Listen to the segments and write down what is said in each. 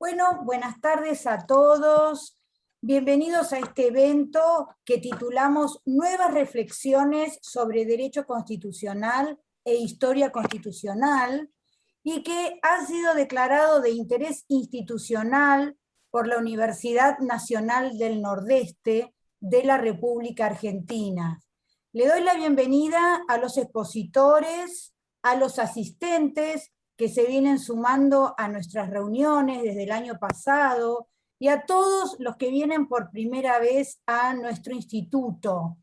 Bueno, buenas tardes a todos. Bienvenidos a este evento que titulamos Nuevas reflexiones sobre derecho constitucional e historia constitucional, y que ha sido declarado de interés institucional por la Universidad Nacional del Nordeste de la República Argentina. Le doy la bienvenida a los expositores, a los asistentes que se vienen sumando a nuestras reuniones desde el año pasado, y a todos los que vienen por primera vez a nuestro instituto.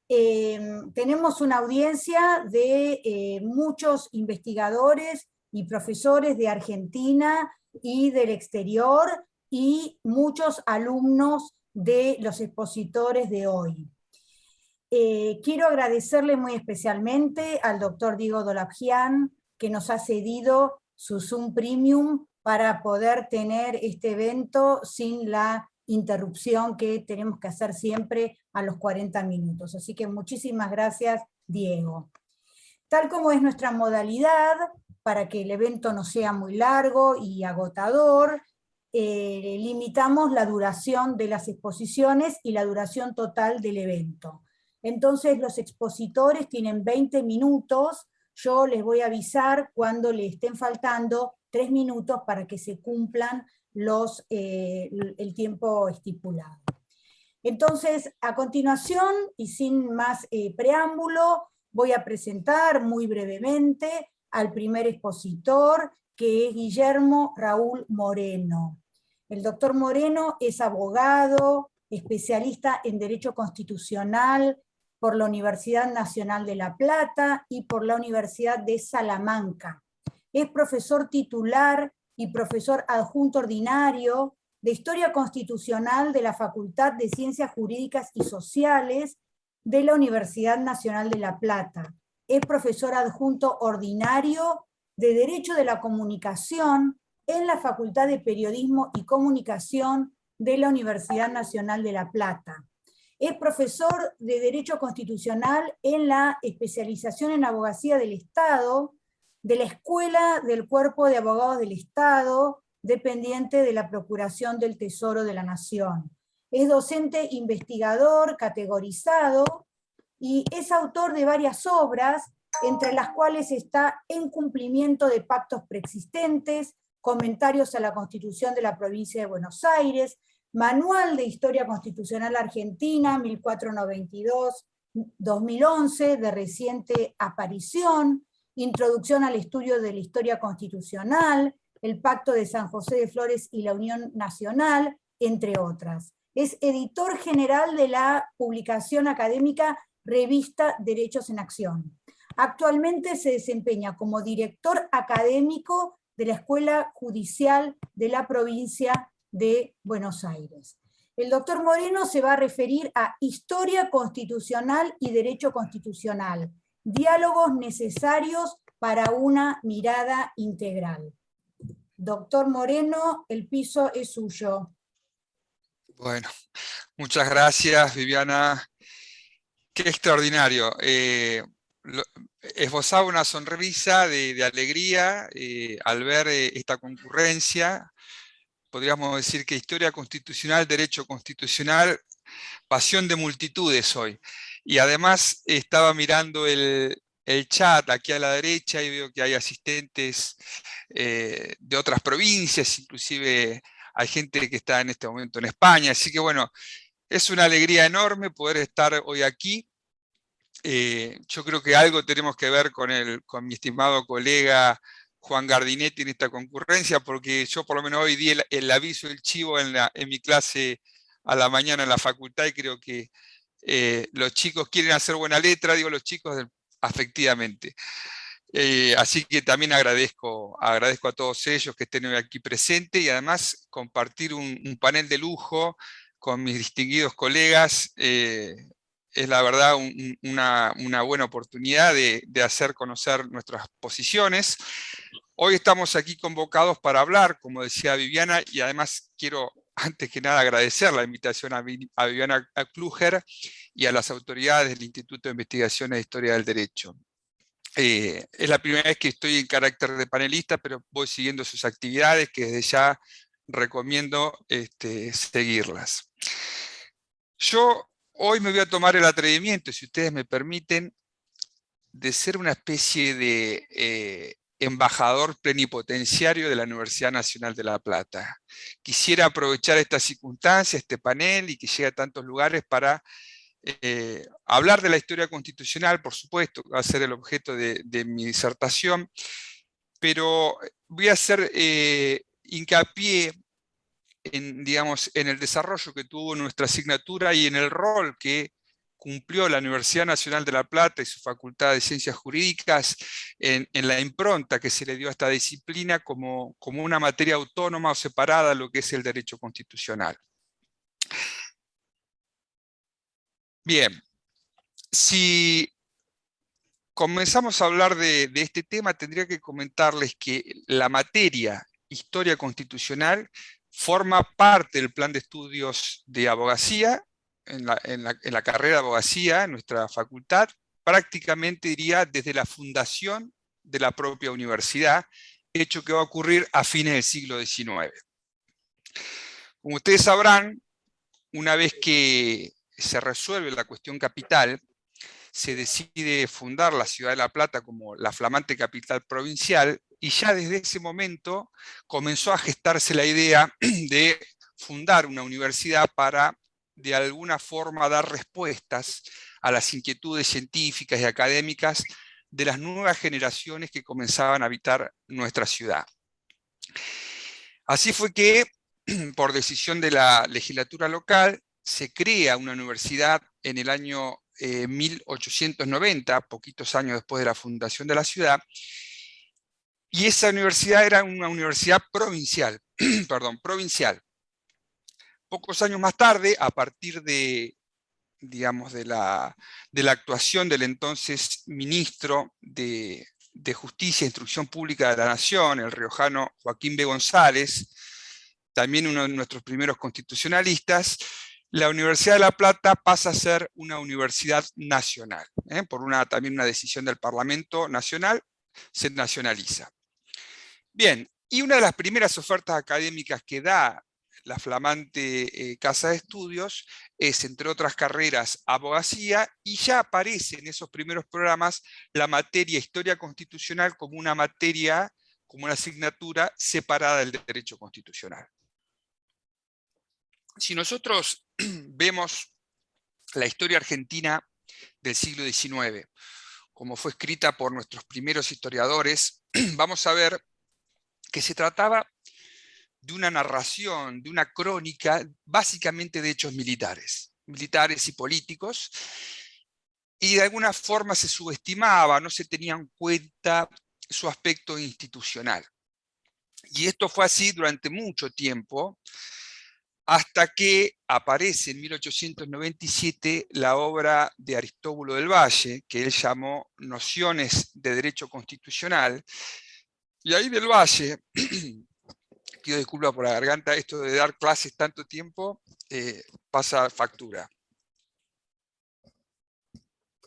Tenemos una audiencia de muchos investigadores y profesores de Argentina y del exterior, y muchos alumnos de los expositores de hoy. Quiero agradecerle muy especialmente al doctor Diego Dolabjian, que nos ha cedido su Zoom Premium para poder tener este evento sin la interrupción que tenemos que hacer siempre a los 40 minutos. Así que muchísimas gracias, Diego. Tal como es nuestra modalidad, para que el evento no sea muy largo y agotador, limitamos la duración de las exposiciones y la duración total del evento. Entonces los expositores tienen 20 minutos, yo les voy a avisar cuando le estén faltando 3 minutos para que se cumplan el tiempo estipulado. Entonces, a continuación, y sin más preámbulo, voy a presentar muy brevemente al primer expositor, que es Guillermo Raúl Moreno. El doctor Moreno es abogado, especialista en Derecho Constitucional por la Universidad Nacional de La Plata y por la Universidad de Salamanca. Es profesor titular y profesor adjunto ordinario de Historia Constitucional de la Facultad de Ciencias Jurídicas y Sociales de la Universidad Nacional de La Plata. Es profesor adjunto ordinario de Derecho de la Comunicación en la Facultad de Periodismo y Comunicación de la Universidad Nacional de La Plata. Es profesor de Derecho Constitucional en la especialización en Abogacía del Estado de la Escuela del Cuerpo de Abogados del Estado, dependiente de la Procuración del Tesoro de la Nación. Es docente investigador categorizado y es autor de varias obras, entre las cuales está En cumplimiento de pactos preexistentes, Comentarios a la Constitución de la Provincia de Buenos Aires, Manual de Historia Constitucional Argentina, 1492-2011, de reciente aparición, Introducción al estudio de la historia constitucional, el Pacto de San José de Flores y la Unión Nacional, entre otras. Es editor general de la publicación académica Revista Derechos en Acción. Actualmente se desempeña como director académico de la Escuela Judicial de la Provincia de Buenos Aires. El doctor Moreno se va a referir a historia constitucional y derecho constitucional, diálogos necesarios para una mirada integral. Doctor Moreno, el piso es suyo. Bueno, muchas gracias, Viviana. Qué extraordinario. Esbozaba una sonrisa de alegría al ver esta concurrencia. Podríamos decir que historia constitucional, derecho constitucional, pasión de multitudes hoy. Y además estaba mirando el chat aquí a la derecha y veo que hay asistentes de otras provincias, inclusive hay gente que está en este momento en España. Así que bueno, es una alegría enorme poder estar hoy aquí. Yo creo que algo tenemos que ver con mi estimado colega Juan Gardinetti en esta concurrencia, porque yo por lo menos hoy di el aviso, el chivo en mi clase a la mañana en la facultad, y creo que los chicos quieren hacer buena letra, digo los chicos afectivamente. Así que también agradezco a todos ellos que estén hoy aquí presentes, y además compartir un panel de lujo con mis distinguidos colegas. Es la verdad una buena oportunidad de hacer conocer nuestras posiciones. Hoy estamos aquí convocados para hablar, como decía Viviana, y además quiero antes que nada agradecer la invitación a Viviana Kluger y a las autoridades del Instituto de Investigaciones de Historia del Derecho. Es la primera vez que estoy en carácter de panelista, pero voy siguiendo sus actividades, que desde ya recomiendo seguirlas. Yo hoy me voy a tomar el atrevimiento, si ustedes me permiten, de ser una especie de embajador plenipotenciario de la Universidad Nacional de La Plata. Quisiera aprovechar esta circunstancia, este panel, y que llegue a tantos lugares para hablar de la historia constitucional, por supuesto, va a ser el objeto de mi disertación, pero voy a hacer hincapié en, digamos, en el desarrollo que tuvo nuestra asignatura y en el rol que cumplió la Universidad Nacional de La Plata y su Facultad de Ciencias Jurídicas en la impronta que se le dio a esta disciplina como una materia autónoma o separada de lo que es el derecho constitucional. Bien, si comenzamos a hablar de este tema, tendría que comentarles que la materia Historia Constitucional forma parte del plan de estudios de abogacía, en la carrera de abogacía, en nuestra facultad, prácticamente diría desde la fundación de la propia universidad, hecho que va a ocurrir a fines del siglo XIX. Como ustedes sabrán, una vez que se resuelve la cuestión capital, se decide fundar la ciudad de La Plata como la flamante capital provincial, y ya desde ese momento comenzó a gestarse la idea de fundar una universidad para, de alguna forma, dar respuestas a las inquietudes científicas y académicas de las nuevas generaciones que comenzaban a habitar nuestra ciudad. Así fue que, por decisión de la legislatura local, se crea una universidad en el año 1890, poquitos años después de la fundación de la ciudad, y esa universidad era una universidad provincial, perdón, provincial. Pocos años más tarde, a partir de, digamos, de la actuación del entonces ministro de Justicia e Instrucción Pública de la Nación, el riojano Joaquín B. González, también uno de nuestros primeros constitucionalistas, la Universidad de La Plata pasa a ser una universidad nacional. Por también una decisión del Parlamento Nacional, se nacionaliza. Bien, y una de las primeras ofertas académicas que da la flamante Casa de Estudios es, entre otras carreras, abogacía, y ya aparece en esos primeros programas la materia Historia Constitucional como una materia, como una asignatura separada del derecho constitucional. Si nosotros vemos la historia argentina del siglo XIX, como fue escrita por nuestros primeros historiadores, vamos a ver que se trataba de una narración, de una crónica, básicamente de hechos militares y políticos, y de alguna forma se subestimaba, no se tenía en cuenta su aspecto institucional. Y esto fue así durante mucho tiempo, hasta que aparece en 1897 la obra de Aristóbulo del Valle, que él llamó Nociones de Derecho Constitucional, y ahí del Valle, pido disculpas por la garganta, esto de dar clases tanto tiempo pasa factura.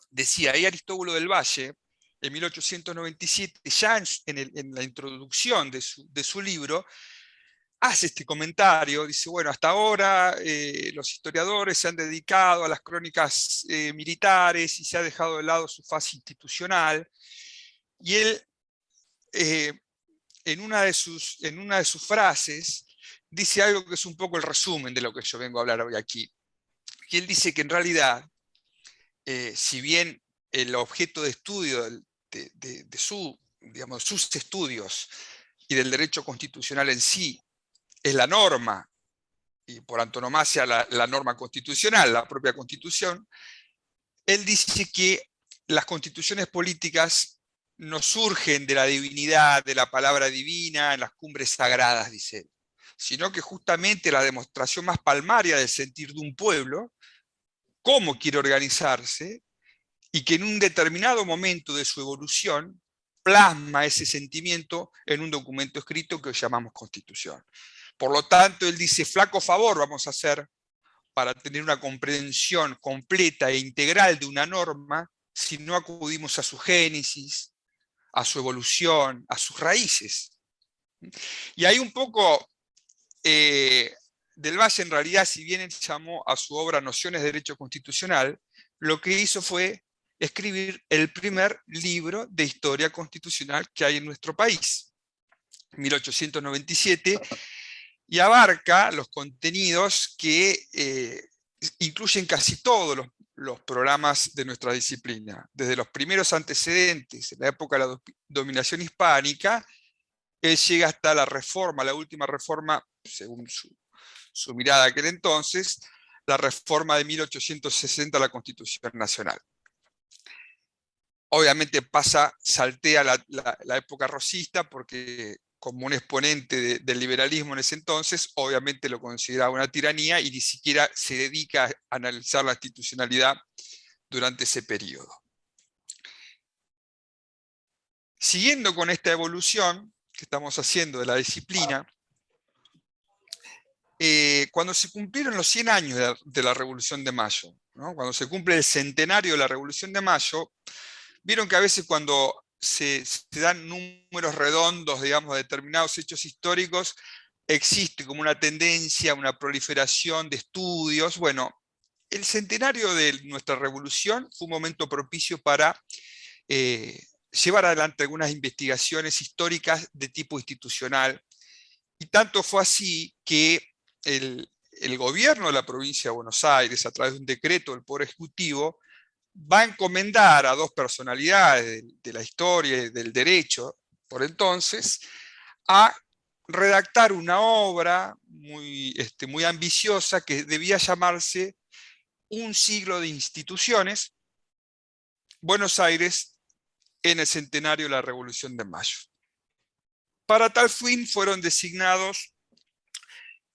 Decía ahí Aristóbulo del Valle, en 1897, ya en la introducción de su libro, hace este comentario, dice, bueno, hasta ahora los historiadores se han dedicado a las crónicas militares y se ha dejado de lado su fase institucional, y él, en una de sus frases, dice algo que es un poco el resumen de lo que yo vengo a hablar hoy aquí. Y él dice que en realidad, si bien el objeto de estudio de sus estudios y del derecho constitucional en sí es la norma, y por antonomasia la norma constitucional, la propia Constitución, él dice que las constituciones políticas no surgen de la divinidad, de la palabra divina, en las cumbres sagradas, dice él, sino que justamente la demostración más palmaria del sentir de un pueblo, cómo quiere organizarse, y que en un determinado momento de su evolución plasma ese sentimiento en un documento escrito que llamamos Constitución. Por lo tanto, él dice, flaco favor vamos a hacer para tener una comprensión completa e integral de una norma si no acudimos a su génesis, a su evolución, a sus raíces. Y ahí un poco Del Valle, en realidad, si bien él llamó a su obra Nociones de Derecho Constitucional, lo que hizo fue escribir el primer libro de historia constitucional que hay en nuestro país, 1897, y abarca los contenidos que incluyen casi todos los programas de nuestra disciplina, desde los primeros antecedentes, en la época de la dominación hispánica, él llega hasta la reforma, la última reforma, según su mirada de aquel entonces, la reforma de 1860 a la Constitución Nacional. Obviamente saltea la época rosista, porque como un exponente del liberalismo en ese entonces, obviamente lo consideraba una tiranía y ni siquiera se dedica a analizar la institucionalidad durante ese periodo. Siguiendo con esta evolución que estamos haciendo de la disciplina, cuando se cumplieron los 100 años de la Revolución de Mayo, ¿no? Cuando se cumple el centenario de la Revolución de Mayo, vieron que a veces cuando se dan números redondos, digamos, de determinados hechos históricos, existe como una tendencia, una proliferación de estudios. Bueno, el centenario de nuestra revolución fue un momento propicio para llevar adelante algunas investigaciones históricas de tipo institucional, y tanto fue así que el gobierno de la provincia de Buenos Aires, a través de un decreto del Poder Ejecutivo, va a encomendar a dos personalidades de la historia y del derecho, por entonces, a redactar una obra muy ambiciosa que debía llamarse Un siglo de instituciones, Buenos Aires en el centenario de la Revolución de Mayo. Para tal fin fueron designados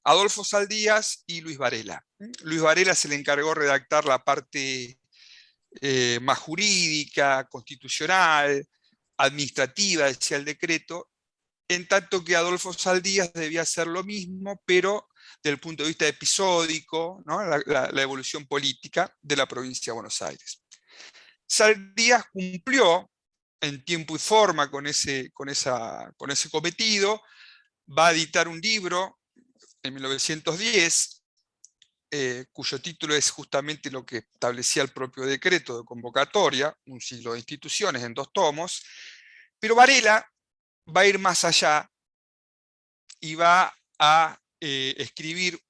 Adolfo Saldías y Luis Varela. Luis Varela se le encargó redactar la parte más jurídica, constitucional, administrativa, decía el decreto, en tanto que Adolfo Saldías debía hacer lo mismo, pero desde el punto de vista episódico, ¿no? la evolución política de la provincia de Buenos Aires. Saldías cumplió en tiempo y forma con ese cometido, va a editar un libro en 1910, cuyo título es justamente lo que establecía el propio decreto de convocatoria, Un siglo de instituciones, en 2 tomos, pero Varela va a ir más allá y va a escribir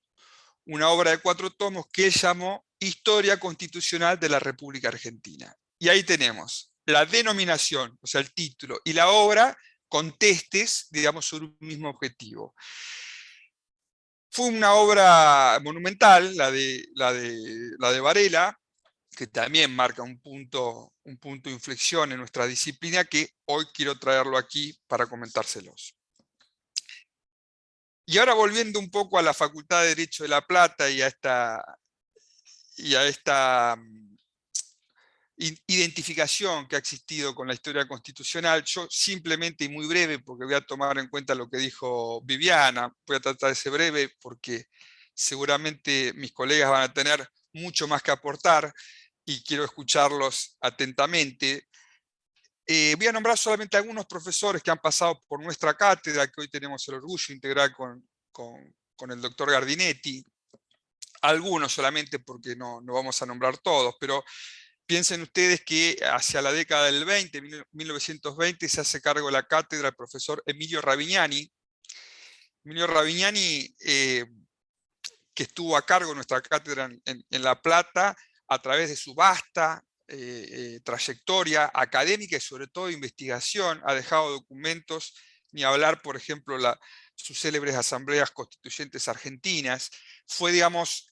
una obra de 4 tomos que él llamó Historia Constitucional de la República Argentina. Y ahí tenemos la denominación, o sea, el título, y la obra con testes, digamos, sobre un mismo objetivo. Fue una obra monumental, la de Varela, que también marca un punto de inflexión en nuestra disciplina, que hoy quiero traerlo aquí para comentárselos. Y ahora volviendo un poco a la Facultad de Derecho de La Plata y a esta identificación que ha existido con la historia constitucional, yo simplemente y muy breve, porque voy a tomar en cuenta lo que dijo Viviana, voy a tratar de ser breve porque seguramente mis colegas van a tener mucho más que aportar y quiero escucharlos atentamente. Voy a nombrar solamente algunos profesores que han pasado por nuestra cátedra, que hoy tenemos el orgullo de integrar con el doctor Gardinetti. Algunos solamente, porque no vamos a nombrar todos, pero piensen ustedes que hacia la década del 20, 1920, se hace cargo de la cátedra el profesor Emilio Ravignani. Emilio Ravignani, que estuvo a cargo de nuestra cátedra en La Plata, a través de su vasta trayectoria académica y sobre todo de investigación, ha dejado documentos, ni hablar, por ejemplo, sus célebres asambleas constituyentes argentinas. Fue, digamos,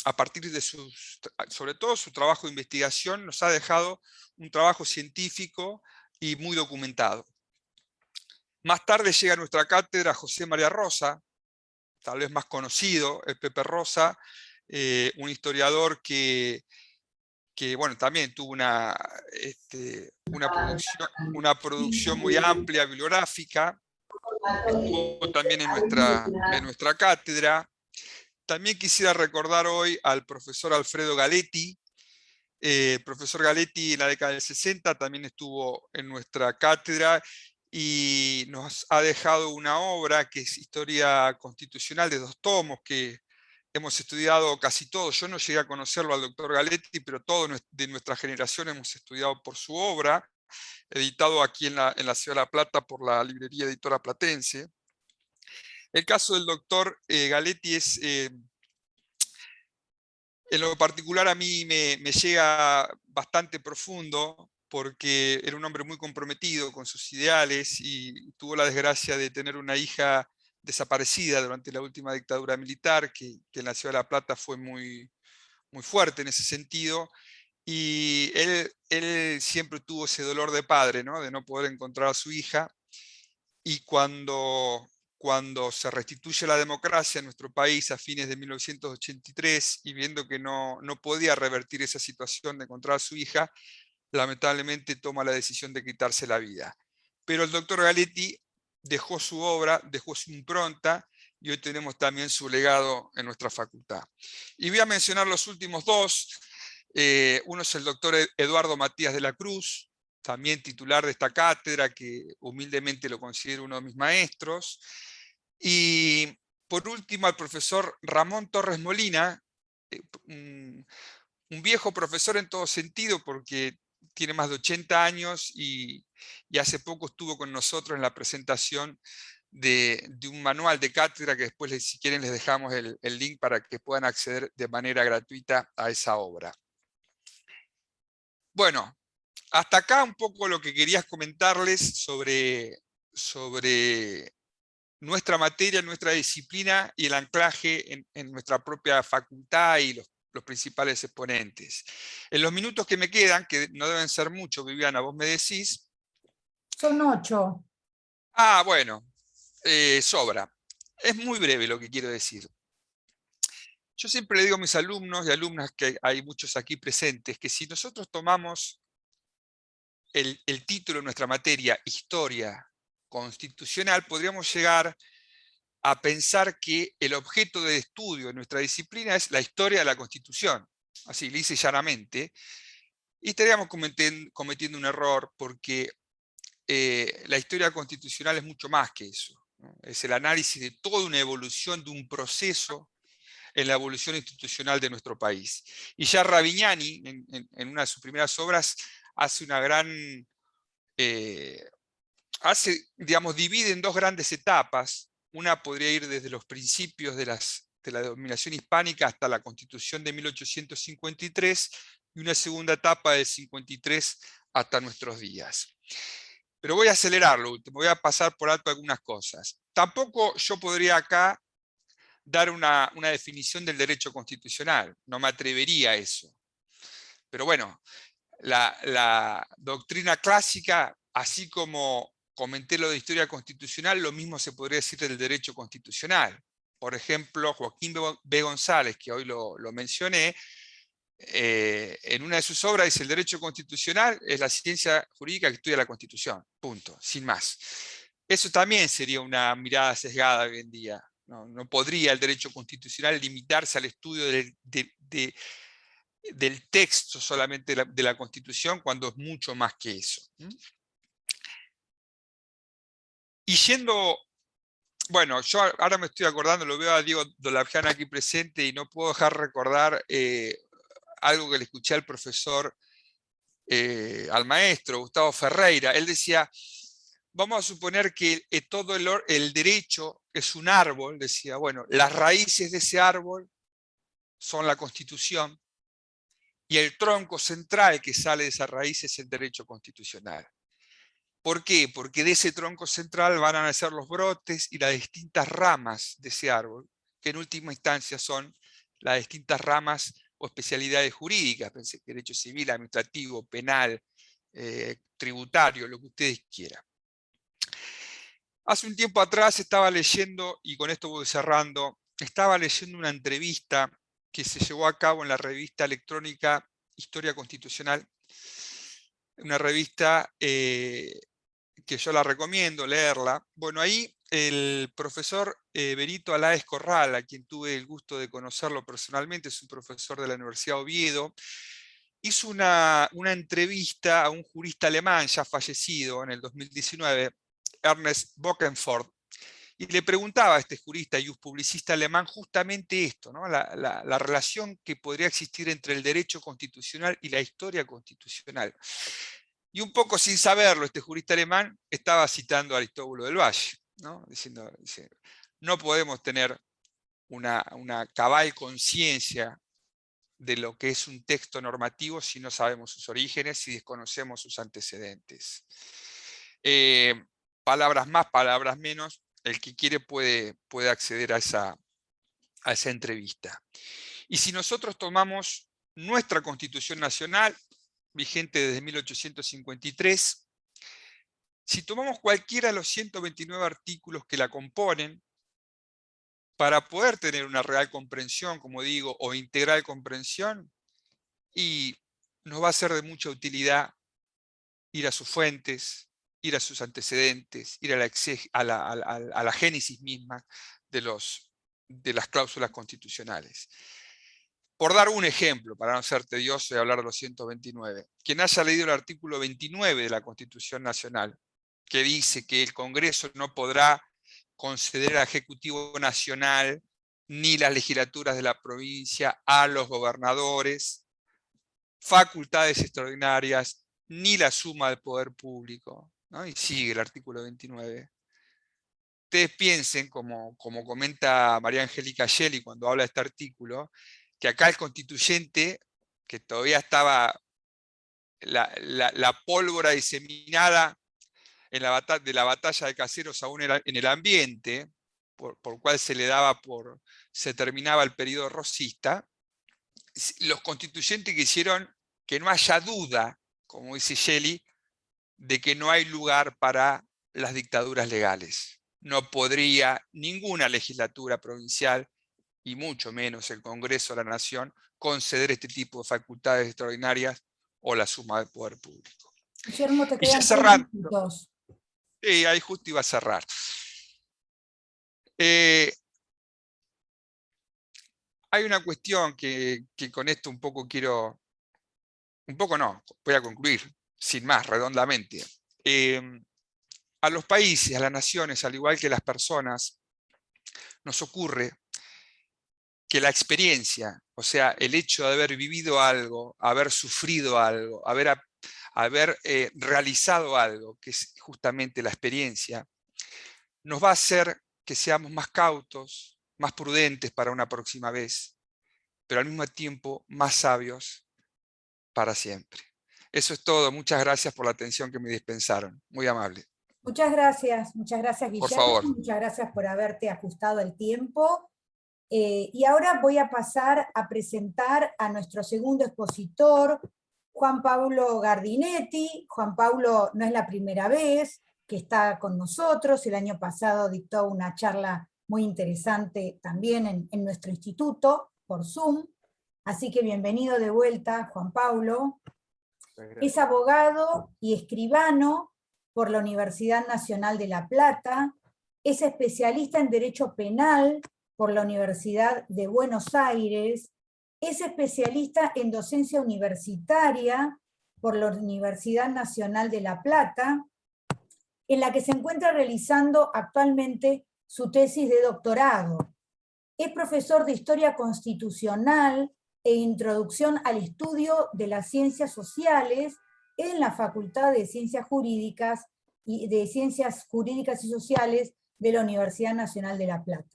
a partir de sobre todo su trabajo de investigación, nos ha dejado un trabajo científico y muy documentado. Más tarde llega a nuestra cátedra José María Rosa, tal vez más conocido, el Pepe Rosa, un historiador que bueno, también tuvo una producción muy amplia, bibliográfica, estuvo también en nuestra cátedra. También quisiera recordar hoy al profesor Alfredo Galetti. El profesor Galetti en la década del 60 también estuvo en nuestra cátedra y nos ha dejado una obra que es Historia Constitucional de 2 tomos, que hemos estudiado casi todos. Yo no llegué a conocerlo al doctor Galetti, pero todos de nuestra generación hemos estudiado por su obra, editado aquí en la Ciudad de La Plata por la librería editora platense. El caso del doctor Galetti es, en lo particular a mí me llega bastante profundo, porque era un hombre muy comprometido con sus ideales y tuvo la desgracia de tener una hija desaparecida durante la última dictadura militar, que en la Ciudad de La Plata fue muy, muy fuerte en ese sentido. Y él siempre tuvo ese dolor de padre, ¿no? De no poder encontrar a su hija. Y cuando se restituye la democracia en nuestro país a fines de 1983 y viendo que no podía revertir esa situación de encontrar a su hija, lamentablemente toma la decisión de quitarse la vida. Pero el doctor Galetti dejó su obra, dejó su impronta, y hoy tenemos también su legado en nuestra facultad. Y voy a mencionar los últimos 2. Uno es el doctor Eduardo Matías de la Cruz, también titular de esta cátedra, que humildemente lo considero uno de mis maestros. Y por último, al profesor Ramón Torres Molina, un viejo profesor en todo sentido, porque tiene más de 80 años y hace poco estuvo con nosotros en la presentación de un manual de cátedra, que después, si quieren, les dejamos el link para que puedan acceder de manera gratuita a esa obra. Bueno, hasta acá un poco lo que quería comentarles sobre nuestra materia, nuestra disciplina y el anclaje en nuestra propia facultad y los principales exponentes. En los minutos que me quedan, que no deben ser muchos, Viviana, vos me decís. Son 8. Ah, bueno, sobra. Es muy breve lo que quiero decir. Yo siempre le digo a mis alumnos y alumnas, que hay muchos aquí presentes, que si nosotros tomamos el título de nuestra materia, Historia Constitucional, podríamos llegar a pensar que el objeto de estudio de nuestra disciplina es la historia de la Constitución, así lisa y llanamente, y estaríamos cometiendo un error, porque la historia constitucional es mucho más que eso, ¿no? Es el análisis de toda una evolución, de un proceso en la evolución institucional de nuestro país. Y ya Ravignani, en una de sus primeras obras, hace una gran... divide en 2 grandes etapas. Una podría ir desde los principios de la dominación hispánica hasta la Constitución de 1853, y una segunda etapa del 53 hasta nuestros días. Pero voy a acelerar lo último, voy a pasar por alto algunas cosas. Tampoco yo podría acá dar una definición del derecho constitucional, no me atrevería a eso. Pero bueno, la doctrina clásica, así como comenté lo de historia constitucional, lo mismo se podría decir del derecho constitucional. Por ejemplo, Joaquín B. González, que hoy lo mencioné, en una de sus obras dice: el derecho constitucional es la ciencia jurídica que estudia la Constitución, punto, sin más. Eso también sería una mirada sesgada hoy en día. No podría el derecho constitucional limitarse al estudio del texto solamente de la Constitución, cuando es mucho más que eso. Y yendo, bueno, yo ahora me estoy acordando, lo veo a Diego Dolavján aquí presente, y no puedo dejar recordar algo que le escuché al profesor, al maestro Gustavo Ferreira. Él decía: vamos a suponer que todo el derecho es un árbol. Decía, bueno, las raíces de ese árbol son la Constitución, y el tronco central que sale de esa raíz es el derecho constitucional. ¿Por qué? Porque de ese tronco central van a nacer los brotes y las distintas ramas de ese árbol, que en última instancia son las distintas ramas o especialidades jurídicas: derecho civil, administrativo, penal, tributario, lo que ustedes quieran. Hace un tiempo atrás estaba leyendo, y con esto voy cerrando, estaba leyendo una entrevista que se llevó a cabo en la revista electrónica Historia Constitucional, una revista que yo la recomiendo leerla. Bueno, ahí el profesor Benito Aláez Corral, a quien tuve el gusto de conocerlo personalmente, es un profesor de la Universidad de Oviedo, hizo una entrevista a un jurista alemán ya fallecido en el 2019, Ernest Bockenford, y le preguntaba a este jurista y publicista alemán justamente esto, ¿no? La relación que podría existir entre el derecho constitucional y la historia constitucional. Y un poco sin saberlo, este jurista alemán estaba citando a Aristóbulo del Valle, ¿no? Diciendo, no podemos tener una cabal conciencia de lo que es un texto normativo si no sabemos sus orígenes y desconocemos sus antecedentes. Palabras más, palabras menos, el que quiere puede acceder a esa entrevista. Y si nosotros tomamos nuestra Constitución Nacional, vigente desde 1853, si tomamos cualquiera de los 129 artículos que la componen, para poder tener una real comprensión, como digo, o integral comprensión, y nos va a ser de mucha utilidad ir a sus fuentes, ir a sus antecedentes, ir a la génesis misma de las cláusulas constitucionales. Por dar un ejemplo, para no ser tedioso y hablar de los 129, quien haya leído el artículo 29 de la Constitución Nacional, que dice que el Congreso no podrá conceder al Ejecutivo Nacional ni las legislaturas de la provincia a los gobernadores facultades extraordinarias ni la suma del poder público, ¿no? Y sigue el artículo 29. Ustedes piensen, como comenta María Angélica Gelli cuando habla de este artículo, que acá el constituyente, que todavía estaba la pólvora diseminada de la batalla de Caseros aún en el ambiente, por cual se terminaba el periodo rosista, los constituyentes quisieron que no haya duda, como dice Gelli, de que no hay lugar para las dictaduras legales. No podría ninguna legislatura provincial, y mucho menos el Congreso de la Nación, conceder este tipo de facultades extraordinarias o la suma del poder público. Guillermo, te Y ya quedan 3 cerrando, minutos. sí, ahí justo iba a cerrar. Hay una cuestión que con esto un poco quiero, un poco no, voy a concluir, sin más, redondamente. A los países, a las naciones, al igual que las personas, nos ocurre que la experiencia, o sea, el hecho de haber vivido algo, haber sufrido algo, haber realizado algo, que es justamente la experiencia, nos va a hacer que seamos más cautos, más prudentes para una próxima vez, pero al mismo tiempo más sabios para siempre. Eso es todo. Muchas gracias por la atención que me dispensaron. Muy amable. Muchas gracias Por Guillermo, favor. muchas gracias por haberte ajustado el tiempo. Y ahora voy a pasar a presentar a nuestro segundo expositor, Juan Pablo Gardinetti. Juan Pablo no es la primera vez que está con nosotros, el año pasado dictó una charla muy interesante también en nuestro instituto, por Zoom, así que bienvenido de vuelta, Juan Pablo. Es abogado y escribano por la Universidad Nacional de La Plata, es especialista en Derecho Penal por la Universidad de Buenos Aires, es especialista en docencia universitaria por la Universidad Nacional de La Plata, en la que se encuentra realizando actualmente su tesis de doctorado. Es profesor de Historia Constitucional e Introducción al Estudio de las Ciencias Sociales en la Facultad de Ciencias Jurídicas y Sociales de la Universidad Nacional de La Plata.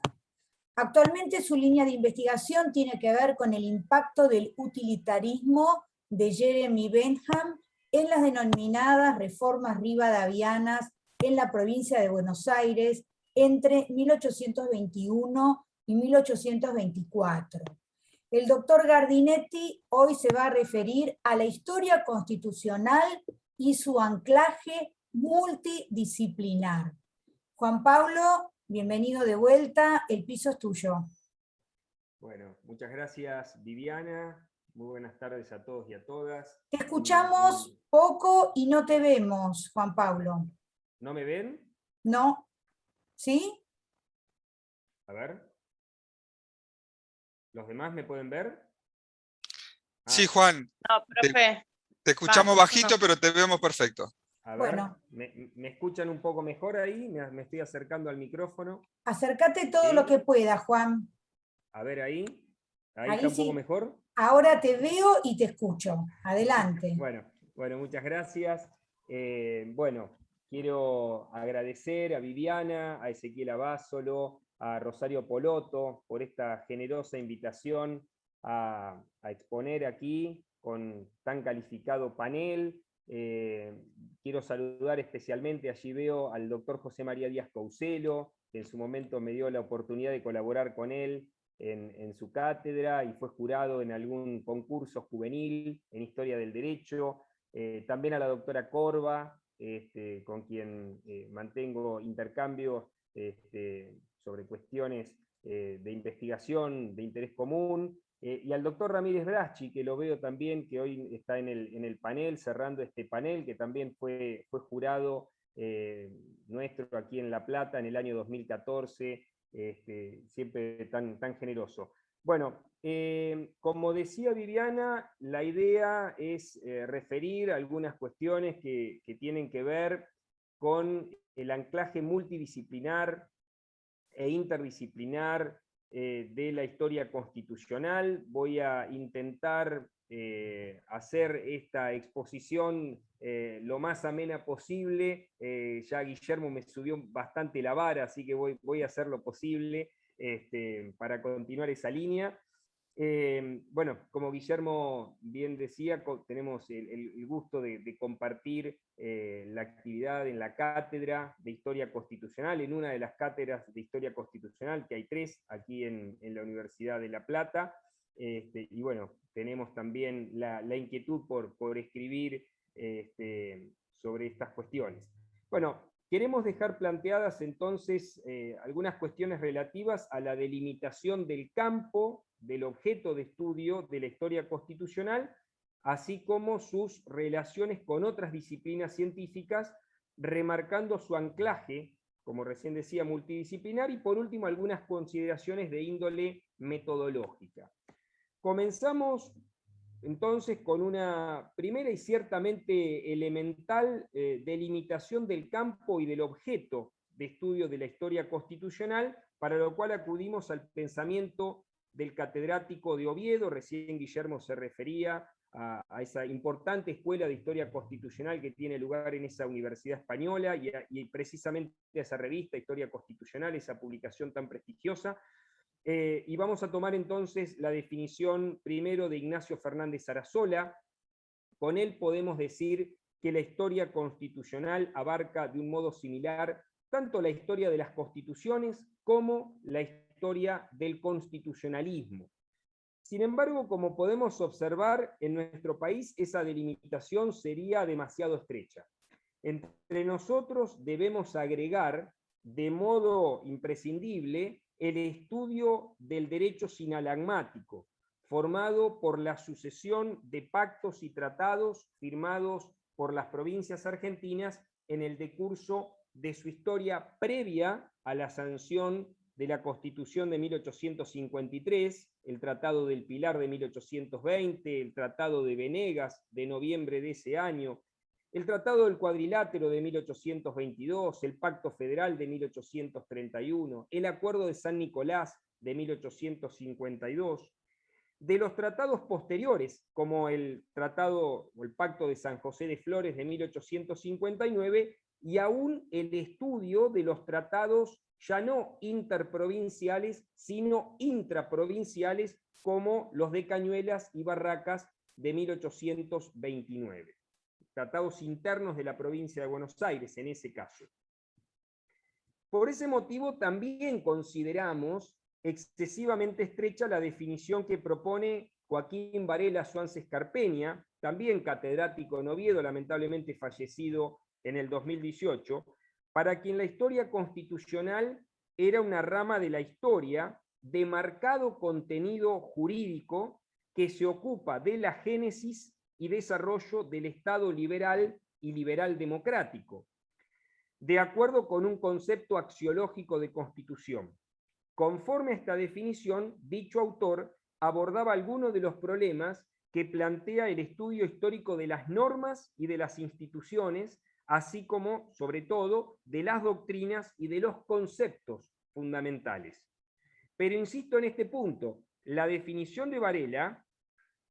Actualmente su línea de investigación tiene que ver con el impacto del utilitarismo de Jeremy Bentham en las denominadas reformas rivadavianas en la provincia de Buenos Aires entre 1821 y 1824. El doctor Gardinetti hoy se va a referir a la historia constitucional y su anclaje multidisciplinar. Juan Pablo, bienvenido de vuelta, el piso es tuyo. Bueno, muchas gracias Viviana, muy buenas tardes a todos y a todas. Te escuchamos poco y no te vemos, Juan Pablo. ¿No me ven? No. ¿Sí? A ver. ¿Los demás me pueden ver? Sí, Juan. No, profe. Te escuchamos bajito, pero te vemos perfecto. A ver, Bueno. ¿me escuchan un poco mejor ahí? Me estoy acercando al micrófono. Acércate todo ¿Sí? lo que puedas, Juan. A ver ahí. Ahí Ahí está un poco sí. mejor. Ahora te veo y te escucho. Adelante. Bueno, muchas gracias. Bueno, quiero agradecer a Viviana, a Ezequiel Abásolo, a Rosario Polotto por esta generosa invitación a exponer aquí con tan calificado panel. Quiero saludar especialmente, allí veo al doctor José María Díaz Couselo, que en su momento me dio la oportunidad de colaborar con él en su cátedra y fue jurado en algún concurso juvenil en Historia del Derecho. También a la doctora Corva, con quien mantengo intercambios sobre cuestiones de investigación de interés común, y al doctor Ramírez Braschi, que lo veo también, que hoy está en el panel, cerrando este panel, que también fue jurado nuestro aquí en La Plata en el año 2014, siempre tan generoso. Bueno, como decía Viviana, la idea es referir algunas cuestiones que tienen que ver con el anclaje multidisciplinar e interdisciplinar de la historia constitucional. Voy a intentar hacer esta exposición lo más amena posible. Ya Guillermo me subió bastante la vara, así que voy a hacer lo posible para continuar esa línea. Bueno, como Guillermo bien decía, tenemos el gusto de compartir la actividad en la cátedra de Historia Constitucional, en una de las cátedras de Historia Constitucional, que hay 3 aquí en la Universidad de La Plata, y bueno, tenemos también la inquietud por escribir sobre estas cuestiones. Bueno, queremos dejar planteadas entonces algunas cuestiones relativas a la delimitación del campo, del objeto de estudio de la historia constitucional, así como sus relaciones con otras disciplinas científicas, remarcando su anclaje, como recién decía, multidisciplinar, y por último algunas consideraciones de índole metodológica. Comenzamos entonces con una primera y ciertamente elemental delimitación del campo y del objeto de estudio de la historia constitucional, para lo cual acudimos al pensamiento del catedrático de Oviedo. Recién Guillermo se refería a esa importante escuela de historia constitucional que tiene lugar en esa universidad española, y precisamente a esa revista Historia Constitucional, esa publicación tan prestigiosa. Y vamos a tomar entonces la definición primero de Ignacio Fernández Sarasola. Con él podemos decir que la historia constitucional abarca de un modo similar tanto la historia de las constituciones como la historia del constitucionalismo. Sin embargo, como podemos observar, en nuestro país esa delimitación sería demasiado estrecha. Entre nosotros debemos agregar de modo imprescindible el estudio del derecho sinalagmático, formado por la sucesión de pactos y tratados firmados por las provincias argentinas en el decurso de su historia previa a la sanción de la Constitución de 1853, el Tratado del Pilar de 1820, el Tratado de Venegas de noviembre de ese año, el Tratado del Cuadrilátero de 1822, el Pacto Federal de 1831, el Acuerdo de San Nicolás de 1852, de los tratados posteriores, como el Tratado o el Pacto de San José de Flores de 1859, y aún el estudio de los tratados ya no interprovinciales, sino intraprovinciales, como los de Cañuelas y Barracas de 1829. Tratados internos de la provincia de Buenos Aires, en ese caso. Por ese motivo también consideramos excesivamente estrecha la definición que propone Joaquín Varela Suárez Carpeña, también catedrático en Oviedo, lamentablemente fallecido en el 2018, para quien la historia constitucional era una rama de la historia de marcado contenido jurídico que se ocupa de la génesis y desarrollo del Estado liberal y liberal democrático, de acuerdo con un concepto axiológico de constitución. Conforme a esta definición, dicho autor abordaba algunos de los problemas que plantea el estudio histórico de las normas y de las instituciones, así como, sobre todo, de las doctrinas y de los conceptos fundamentales. Pero insisto en este punto, la definición de Varela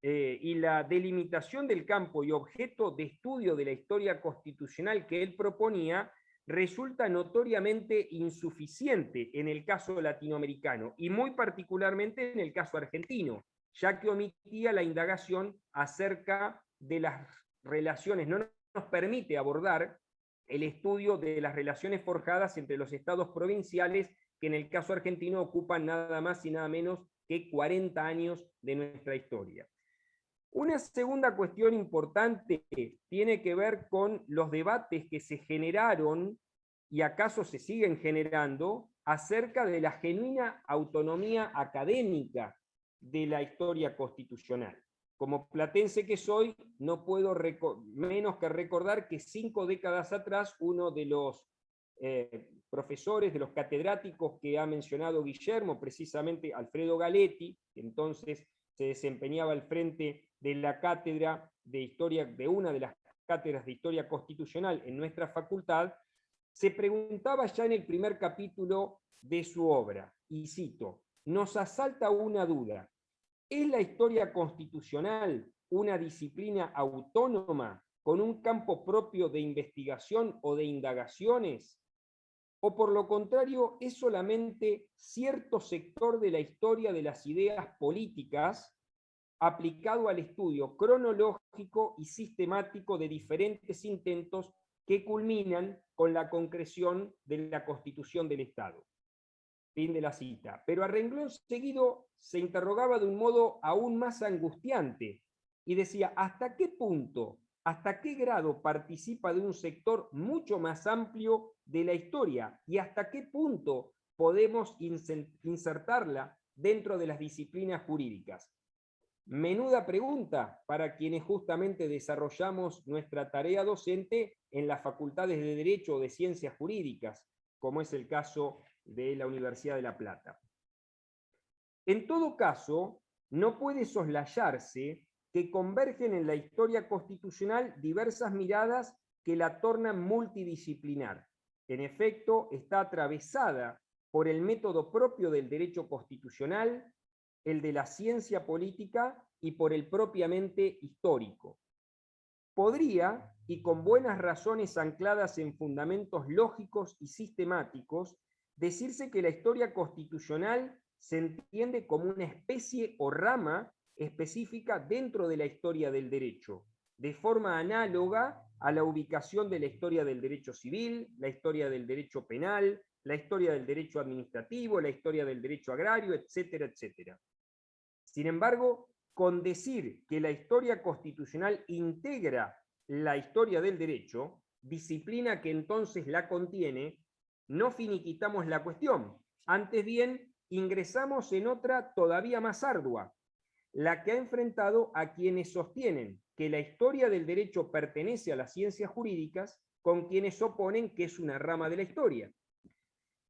y la delimitación del campo y objeto de estudio de la historia constitucional que él proponía resulta notoriamente insuficiente en el caso latinoamericano y muy particularmente en el caso argentino, ya que omitía la indagación acerca de las relaciones, no nos permite abordar el estudio de las relaciones forjadas entre los estados provinciales, que en el caso argentino ocupan nada más y nada menos que 40 años de nuestra historia. Una segunda cuestión importante tiene que ver con los debates que se generaron y acaso se siguen generando acerca de la genuina autonomía académica de la historia constitucional. Como platense que soy, no puedo menos que recordar que 5 décadas atrás uno de los profesores, de los catedráticos que ha mencionado Guillermo, precisamente Alfredo Galetti, que entonces se desempeñaba al frente de la cátedra de historia, de una de las cátedras de historia constitucional en nuestra facultad, se preguntaba ya en el primer capítulo de su obra, y cito, nos asalta una duda, ¿es la historia constitucional una disciplina autónoma con un campo propio de investigación o de indagaciones? ¿O por lo contrario es solamente cierto sector de la historia de las ideas políticas aplicado al estudio cronológico y sistemático de diferentes intentos que culminan con la concreción de la Constitución del Estado? Fin de la cita. Pero a renglón seguido se interrogaba de un modo aún más angustiante y decía, ¿hasta qué punto, hasta qué grado participa de un sector mucho más amplio de la historia y hasta qué punto podemos insertarla dentro de las disciplinas jurídicas? Menuda pregunta para quienes justamente desarrollamos nuestra tarea docente en las facultades de Derecho o de Ciencias Jurídicas, como es el caso de la Universidad de La Plata. En todo caso, no puede soslayarse que convergen en la historia constitucional diversas miradas que la tornan multidisciplinar. En efecto, está atravesada por el método propio del derecho constitucional, el de la ciencia política y por el propiamente histórico. Podría, y con buenas razones ancladas en fundamentos lógicos y sistemáticos, decirse que la historia constitucional se entiende como una especie o rama específica dentro de la historia del derecho, de forma análoga a la ubicación de la historia del derecho civil, la historia del derecho penal, la historia del derecho administrativo, la historia del derecho agrario, etcétera, etcétera. Sin embargo, con decir que la historia constitucional integra la historia del derecho, disciplina que entonces la contiene, no finiquitamos la cuestión. Antes bien, ingresamos en otra todavía más ardua, la que ha enfrentado a quienes sostienen que la historia del derecho pertenece a las ciencias jurídicas con quienes oponen que es una rama de la historia.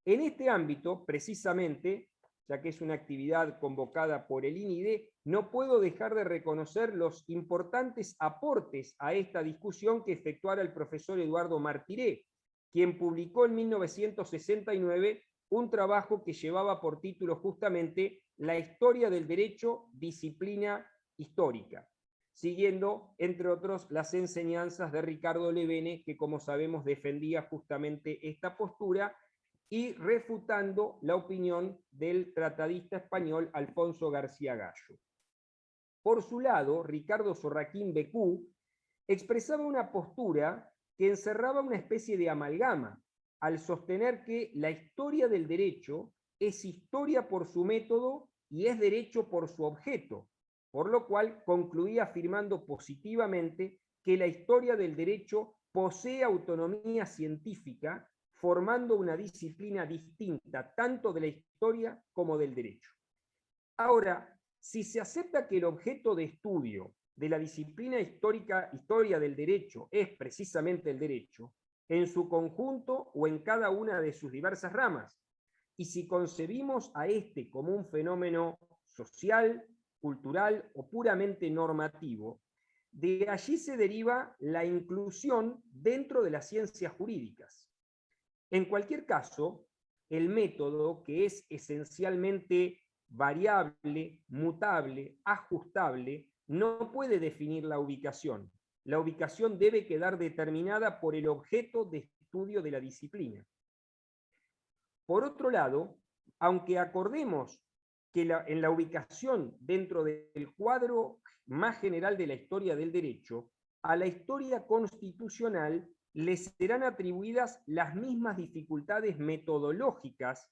En este ámbito, precisamente, ya que es una actividad convocada por el INIDE, no puedo dejar de reconocer los importantes aportes a esta discusión que efectuara el profesor Eduardo Martiré, quien publicó en 1969 un trabajo que llevaba por título justamente La historia del derecho, disciplina histórica, siguiendo, entre otros, las enseñanzas de Ricardo Levene, que como sabemos defendía justamente esta postura, y refutando la opinión del tratadista español Alfonso García Gallo. Por su lado, Ricardo Sorraquín Becú expresaba una postura que encerraba una especie de amalgama, al sostener que la historia del derecho es historia por su método y es derecho por su objeto, por lo cual concluía afirmando positivamente que la historia del derecho posee autonomía científica, formando una disciplina distinta tanto de la historia como del derecho. Ahora, si se acepta que el objeto de estudio de la disciplina histórica, historia del derecho, es precisamente el derecho, en su conjunto o en cada una de sus diversas ramas, y si concebimos a este como un fenómeno social, cultural o puramente normativo, De allí se deriva la inclusión dentro de las ciencias jurídicas. En cualquier caso, el método, que es esencialmente variable, mutable, ajustable, no puede definir la ubicación. La ubicación debe quedar determinada por el objeto de estudio de la disciplina. Por otro lado, aunque acordemos que en la ubicación dentro del cuadro más general de la historia del derecho, a la historia constitucional le serán atribuidas las mismas dificultades metodológicas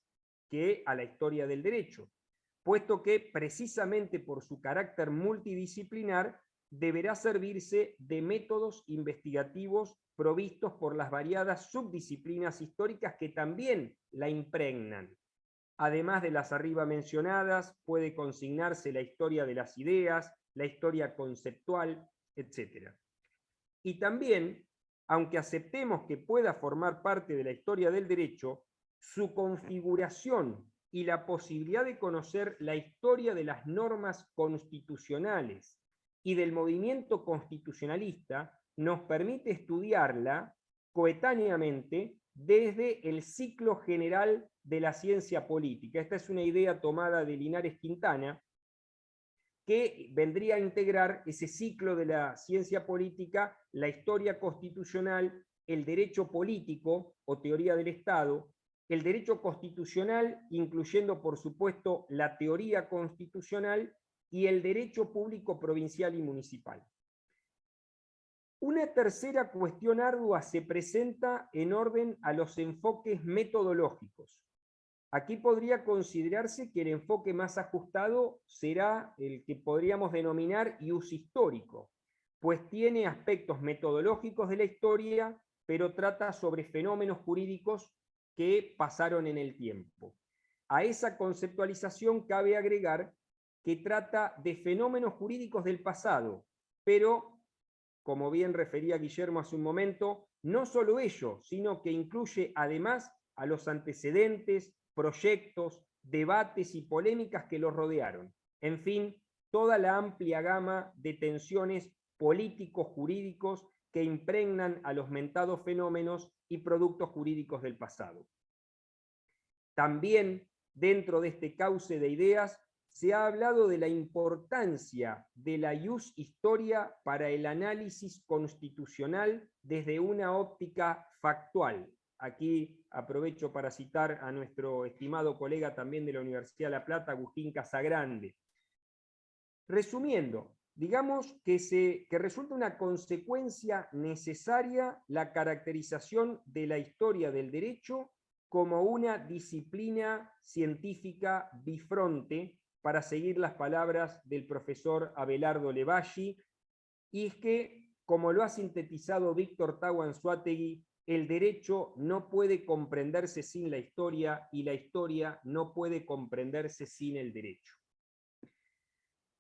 que a la historia del derecho, puesto que precisamente por su carácter multidisciplinar deberá servirse de métodos investigativos provistos por las variadas subdisciplinas históricas que también la impregnan. Además de las arriba mencionadas, puede consignarse la historia de las ideas, la historia conceptual, etc. Y también, aunque aceptemos que pueda formar parte de la historia del derecho, su configuración y la posibilidad de conocer la historia de las normas constitucionales y del movimiento constitucionalista nos permite estudiarla coetáneamente desde el ciclo general de la ciencia política. Esta es una idea tomada de Linares Quintana, que vendría a integrar ese ciclo de la ciencia política, la historia constitucional, el derecho político o teoría del Estado, el derecho constitucional, incluyendo por supuesto la teoría constitucional, y el derecho público provincial y municipal. Una tercera cuestión ardua se presenta en orden a los enfoques metodológicos. Aquí podría considerarse que el enfoque más ajustado será el que podríamos denominar ius histórico, pues tiene aspectos metodológicos de la historia, pero trata sobre fenómenos jurídicos que pasaron en el tiempo. A esa conceptualización cabe agregar que trata de fenómenos jurídicos del pasado, pero, como bien refería Guillermo hace un momento, no solo ello, sino que incluye además a los antecedentes, proyectos, debates y polémicas que los rodearon. En fin, toda la amplia gama de tensiones políticos jurídicos que impregnan a los mentados fenómenos y productos jurídicos del pasado. También, dentro de este cauce de ideas, se ha hablado de la importancia de la ius historia para el análisis constitucional desde una óptica factual. Aquí aprovecho para citar a nuestro estimado colega también de la Universidad de La Plata, Agustín Casagrande. Resumiendo, digamos que resulta una consecuencia necesaria la caracterización de la historia del derecho como una disciplina científica bifronte, para seguir las palabras del profesor Abelardo Levalli, y es que, como lo ha sintetizado Víctor Tahuanzuategui, el derecho no puede comprenderse sin la historia y la historia no puede comprenderse sin el derecho.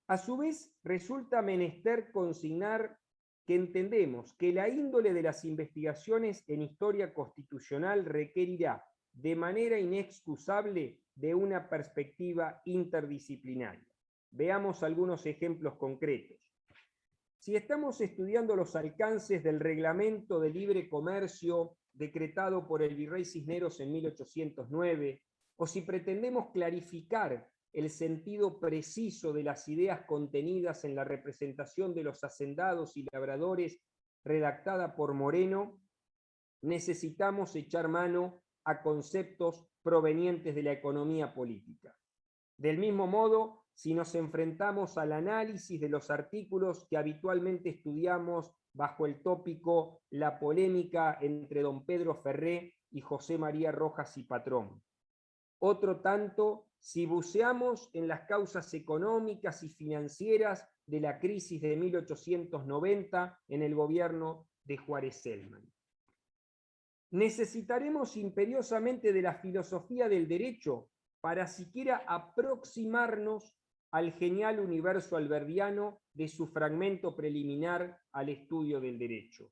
A su vez, resulta menester consignar que entendemos que la índole de las investigaciones en historia constitucional requerirá de manera inexcusable de una perspectiva interdisciplinaria. Veamos algunos ejemplos concretos. Si estamos estudiando los alcances del Reglamento de Libre Comercio decretado por el virrey Cisneros en 1809, o si pretendemos clarificar el sentido preciso de las ideas contenidas en la representación de los hacendados y labradores redactada por Moreno, necesitamos echar mano a conceptos provenientes de la economía política. Del mismo modo, si nos enfrentamos al análisis de los artículos que habitualmente estudiamos bajo el tópico La polémica entre don Pedro Ferré y José María Rojas y Patrón. Otro tanto si buceamos en las causas económicas y financieras de la crisis de 1890 en el gobierno de Juárez Celman. Necesitaremos imperiosamente de la filosofía del derecho para siquiera aproximarnos al genial universo alberdiano de su fragmento preliminar al estudio del derecho.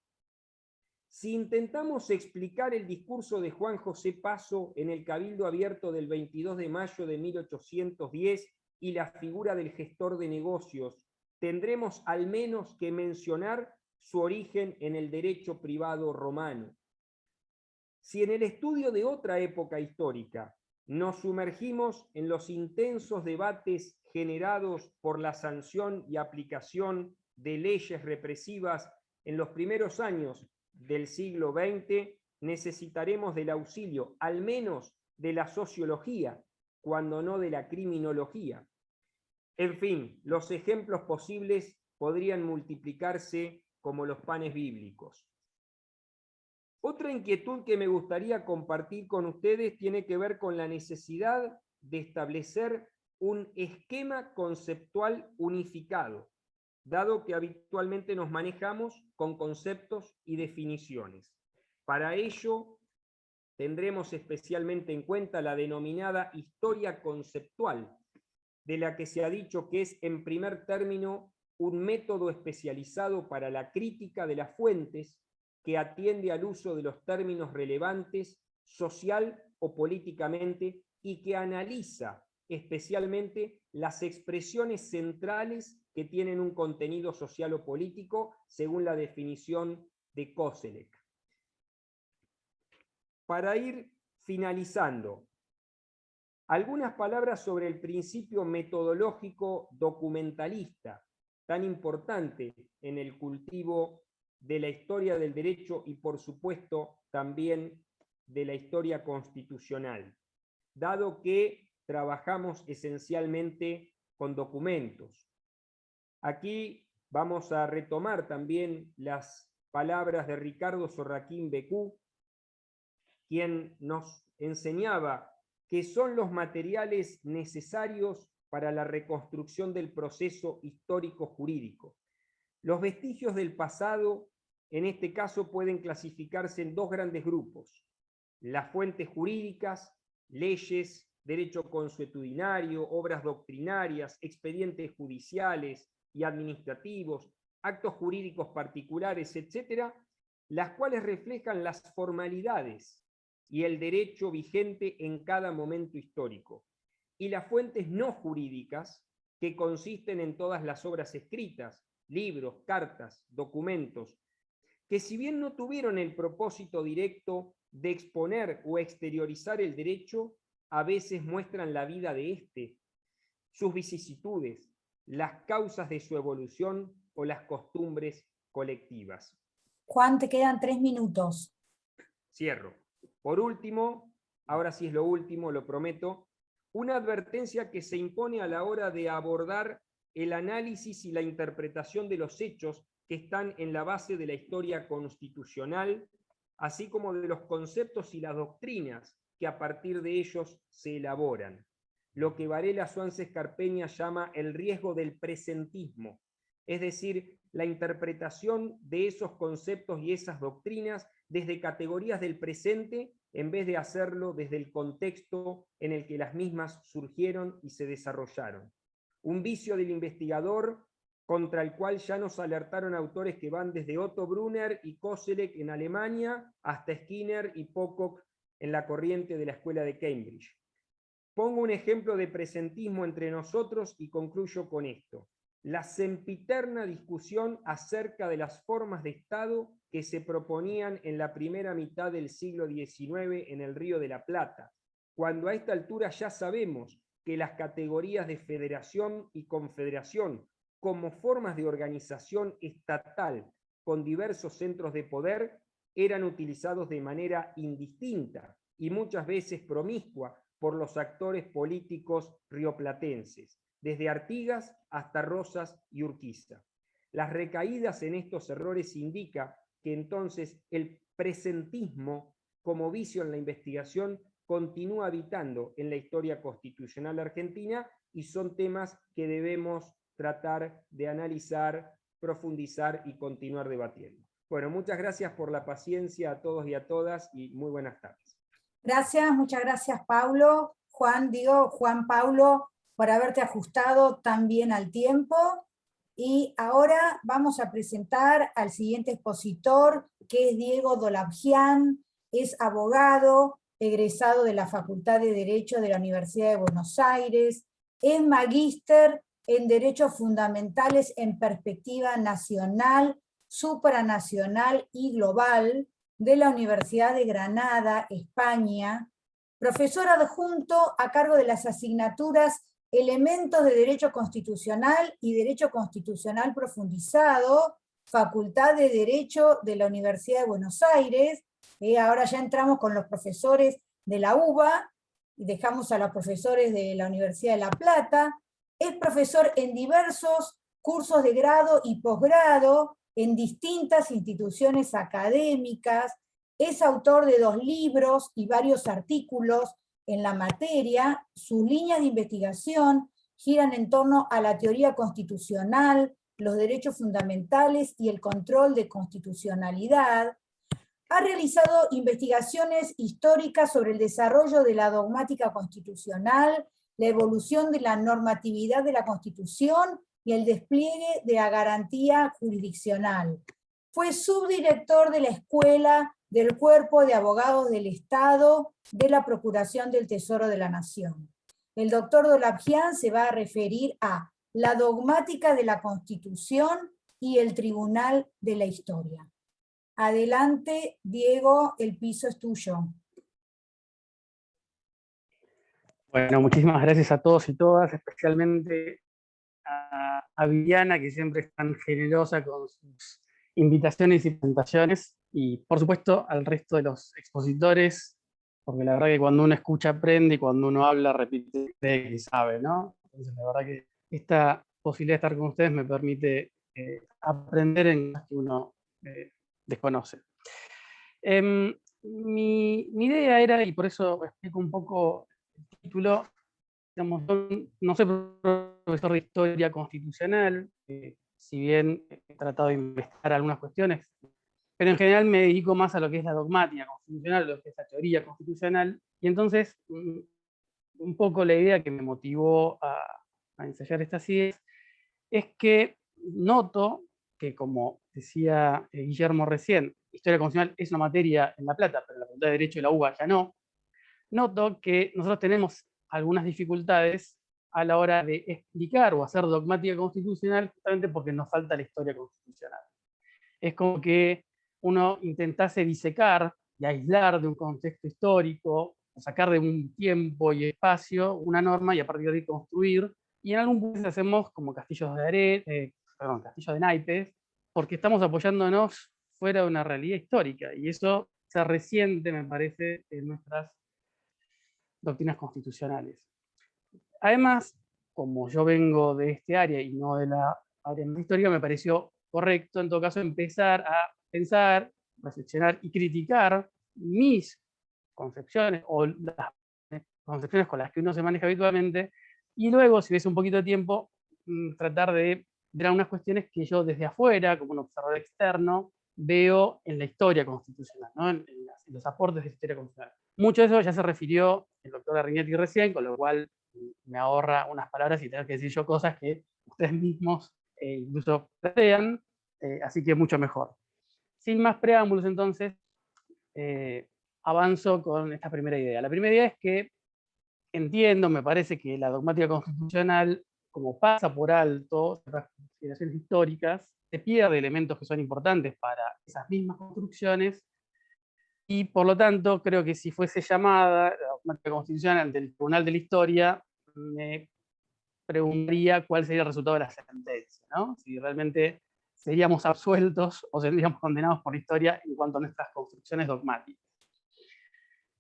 Si intentamos explicar el discurso de Juan José Paso en el Cabildo Abierto del 22 de mayo de 1810 y la figura del gestor de negocios, tendremos al menos que mencionar su origen en el derecho privado romano. Si en el estudio de otra época histórica nos sumergimos en los intensos debates generados por la sanción y aplicación de leyes represivas en los primeros años del siglo XX, necesitaremos del auxilio, al menos de la sociología, cuando no de la criminología. En fin, los ejemplos posibles podrían multiplicarse como los panes bíblicos. Otra inquietud que me gustaría compartir con ustedes tiene que ver con la necesidad de establecer un esquema conceptual unificado, dado que habitualmente nos manejamos con conceptos y definiciones. Para ello, tendremos especialmente en cuenta la denominada historia conceptual, de la que se ha dicho que es, en primer término, un método especializado para la crítica de las fuentes que atiende al uso de los términos relevantes social o políticamente y que analiza especialmente las expresiones centrales que tienen un contenido social o político, según la definición de Koselleck. Para ir finalizando, algunas palabras sobre el principio metodológico documentalista, tan importante en el cultivo de la historia del derecho y, por supuesto, también de la historia constitucional, dado que trabajamos esencialmente con documentos. Aquí vamos a retomar también las palabras de Ricardo Sorraquín Becú, quien nos enseñaba que son los materiales necesarios para la reconstrucción del proceso histórico-jurídico. Los vestigios del pasado, en este caso, pueden clasificarse en dos grandes grupos: las fuentes jurídicas, leyes, derecho consuetudinario, obras doctrinarias, expedientes judiciales y administrativos, actos jurídicos particulares, etcétera, las cuales reflejan las formalidades y el derecho vigente en cada momento histórico, y las fuentes no jurídicas, que consisten en todas las obras escritas, libros, cartas, documentos, que si bien no tuvieron el propósito directo de exponer o exteriorizar el derecho, a veces muestran la vida de éste, sus vicisitudes, las causas de su evolución o las costumbres colectivas. Juan, te quedan 3 minutos. Cierro. Por último, ahora sí es lo último, lo prometo, una advertencia que se impone a la hora de abordar el análisis y la interpretación de los hechos que están en la base de la historia constitucional, así como de los conceptos y las doctrinas que a partir de ellos se elaboran. Lo que Varela Suárez Carpeña llama el riesgo del presentismo, es decir, la interpretación de esos conceptos y esas doctrinas desde categorías del presente en vez de hacerlo desde el contexto en el que las mismas surgieron y se desarrollaron. Un vicio del investigador contra el cual ya nos alertaron autores que van desde Otto Brunner y Koselleck en Alemania hasta Skinner y Pocock en la corriente de la Escuela de Cambridge. Pongo un ejemplo de presentismo entre nosotros y concluyo con esto: la sempiterna discusión acerca de las formas de Estado que se proponían en la primera mitad del siglo XIX en el Río de la Plata, cuando a esta altura ya sabemos que las categorías de federación y confederación como formas de organización estatal con diversos centros de poder eran utilizados de manera indistinta y muchas veces promiscua por los actores políticos rioplatenses, desde Artigas hasta Rosas y Urquiza. Las recaídas en estos errores indica que entonces el presentismo como vicio en la investigación continúa habitando en la historia constitucional argentina y son temas que debemos tratar de analizar, profundizar y continuar debatiendo. Bueno, muchas gracias por la paciencia a todos y a todas y muy buenas tardes. Gracias, muchas gracias Paulo. Juan Paulo, por haberte ajustado tan bien al tiempo. Y ahora vamos a presentar al siguiente expositor, que es Diego Dolabjian, es abogado, egresado de la Facultad de Derecho de la Universidad de Buenos Aires, es magíster en derechos fundamentales en perspectiva nacional, supranacional y global de la Universidad de Granada, España, profesor adjunto a cargo de las asignaturas Elementos de Derecho Constitucional y Derecho Constitucional Profundizado, Facultad de Derecho de la Universidad de Buenos Aires. Ahora ya entramos con los profesores de la UBA, y dejamos a los profesores de la Universidad de La Plata. Es profesor en diversos cursos de grado y posgrado, en distintas instituciones académicas, es autor de 2 libros y varios artículos en la materia. Sus líneas de investigación giran en torno a la teoría constitucional, los derechos fundamentales y el control de constitucionalidad. Ha realizado investigaciones históricas sobre el desarrollo de la dogmática constitucional, la evolución de la normatividad de la Constitución y el despliegue de la garantía jurisdiccional. Fue subdirector de la Escuela del Cuerpo de Abogados del Estado de la Procuración del Tesoro de la Nación. El doctor Dolapian se va a referir a la dogmática de la Constitución y el Tribunal de la Historia. Adelante, Diego, el piso es tuyo. Bueno, muchísimas gracias a todos y todas, especialmente a Viviana, que siempre es tan generosa con sus invitaciones y presentaciones, y por supuesto al resto de los expositores, porque la verdad que cuando uno escucha aprende, y cuando uno habla repite y sabe, ¿no? Entonces la verdad que esta posibilidad de estar con ustedes me permite aprender en cosas que uno desconoce. Mi idea era, y por eso explico un poco el título, digamos, no soy profesor de historia constitucional, si bien he tratado de investigar algunas cuestiones, pero en general me dedico más a lo que es la dogmática constitucional, a lo que es la teoría constitucional, y entonces un poco la idea que me motivó a ensayar estas ideas es que noto que, como decía Guillermo recién, historia constitucional es una materia en La Plata, pero en la Facultad de Derecho de la UBA ya no. Noto que nosotros tenemos algunas dificultades a la hora de explicar o hacer dogmática constitucional, justamente porque nos falta la historia constitucional. Es como que uno intentase disecar y aislar de un contexto histórico, o sacar de un tiempo y espacio una norma y a partir de ahí construir, y en algún punto hacemos como castillos de naipes, porque estamos apoyándonos fuera de una realidad histórica, y eso se resiente, me parece, en nuestras doctrinas constitucionales. Además, como yo vengo de este área y no de la área histórica, me pareció correcto, en todo caso, empezar a pensar, reflexionar y criticar mis concepciones o las concepciones con las que uno se maneja habitualmente, y luego, si hubiese un poquito de tiempo, tratar de ver algunas cuestiones que yo desde afuera, como un observador externo, veo en la historia constitucional, ¿no? en los aportes de la historia constitucional. Mucho de eso ya se refirió el doctor Arrighetti recién, con lo cual me ahorra unas palabras y tengo que decir yo cosas que ustedes mismos incluso plantean, así que mucho mejor. Sin más preámbulos, entonces, avanzo con esta primera idea. La primera idea es que entiendo, me parece que la dogmática constitucional, como pasa por alto las consideraciones históricas, se pierde elementos que son importantes para esas mismas construcciones, y por lo tanto creo que si fuese llamada la dogmática constitucional ante el Tribunal de la Historia, me preguntaría cuál sería el resultado de la sentencia, ¿no? Si realmente seríamos absueltos o seríamos condenados por la historia en cuanto a nuestras construcciones dogmáticas.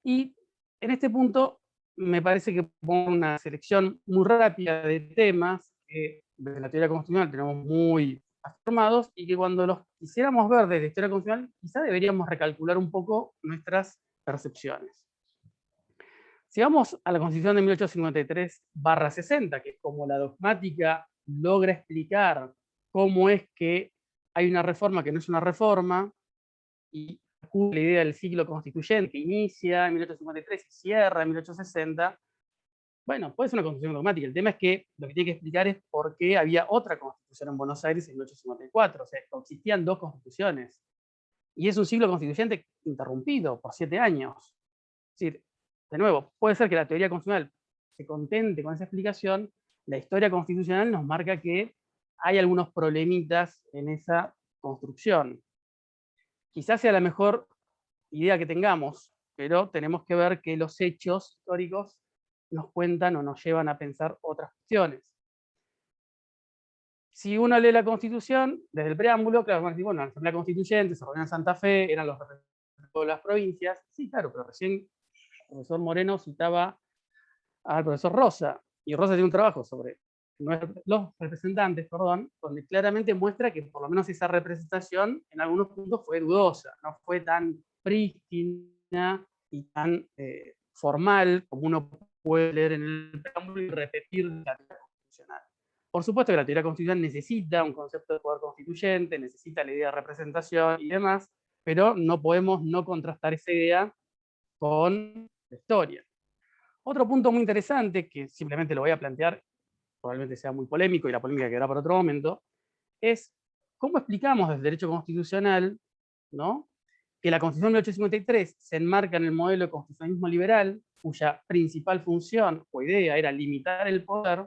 Y en este punto me parece que pongo una selección muy rápida de temas que desde la teoría constitucional tenemos muy formados, y que cuando los quisiéramos ver desde la historia constitucional, quizá deberíamos recalcular un poco nuestras percepciones. Si vamos a la Constitución de 1853/60, que es como la dogmática logra explicar cómo es que hay una reforma que no es una reforma, y la idea del ciclo constituyente que inicia en 1853 y cierra en 1860, bueno, puede ser una constitución dogmática. El tema es que lo que tiene que explicar es por qué había otra constitución en Buenos Aires en 1854. O sea, existían 2 constituciones. Y es un ciclo constituyente interrumpido por 7 años. Es decir, de nuevo, puede ser que la teoría constitucional se contente con esa explicación, la historia constitucional nos marca que hay algunos problemitas en esa construcción. Quizás sea la mejor idea que tengamos, pero tenemos que ver que los hechos históricos nos cuentan o nos llevan a pensar otras cuestiones. Si uno lee la Constitución, desde el preámbulo, claro, bueno, la Asamblea Constituyente se reunió en Santa Fe, eran los representantes de las provincias. Sí, claro, pero recién el profesor Moreno citaba al profesor Rosa, y Rosa tiene un trabajo sobre los representantes, perdón, donde claramente muestra que por lo menos esa representación en algunos puntos fue dudosa, no fue tan prístina y tan formal como uno puede leer en el preámbulo y repetir la teoría constitucional. Por supuesto que la teoría constitucional necesita un concepto de poder constituyente, necesita la idea de representación y demás, pero no podemos no contrastar esa idea con la historia. Otro punto muy interesante, que simplemente lo voy a plantear, probablemente sea muy polémico y la polémica quedará para otro momento, es cómo explicamos desde el derecho constitucional, ¿no?, que la Constitución de 1853 se enmarca en el modelo de constitucionalismo liberal, cuya principal función o idea era limitar el poder,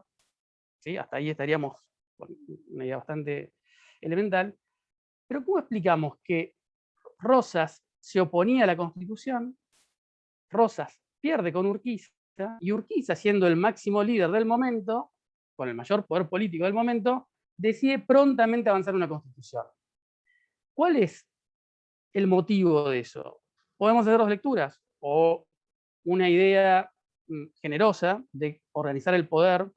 ¿sí? Hasta ahí estaríamos con una idea bastante elemental, pero ¿cómo explicamos que Rosas se oponía a la Constitución, Rosas pierde con Urquiza, y Urquiza, siendo el máximo líder del momento, con el mayor poder político del momento, decide prontamente avanzar una constitución? ¿Cuál es el motivo de eso? Podemos hacer dos lecturas, o una idea generosa de organizar el poder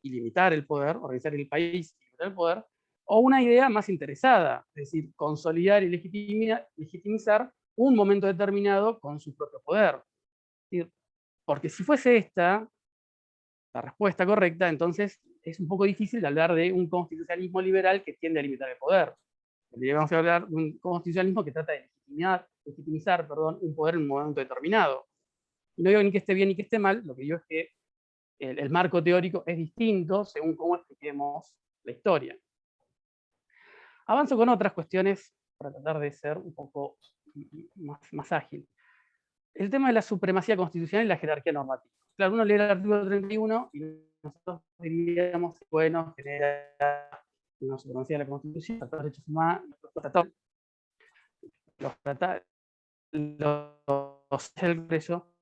y limitar el poder, organizar el país y limitar el poder, o una idea más interesada, es decir, consolidar y legitimizar un momento determinado con su propio poder. Porque si fuese esta la respuesta correcta, entonces es un poco difícil hablar de un constitucionalismo liberal que tiende a limitar el poder. Deberíamos hablar de un constitucionalismo que trata de legitimizar un poder en un momento determinado. Y no digo ni que esté bien ni que esté mal, lo que digo es que el marco teórico es distinto según cómo expliquemos la historia. Avanzo con otras cuestiones para tratar de ser un poco más ágil. El tema de la supremacía constitucional y la jerarquía normativa. Claro, uno lee el artículo 31 y nosotros diríamos, bueno, genera una supremacía de la Constitución, los derechos humanos, los tratados, el preso.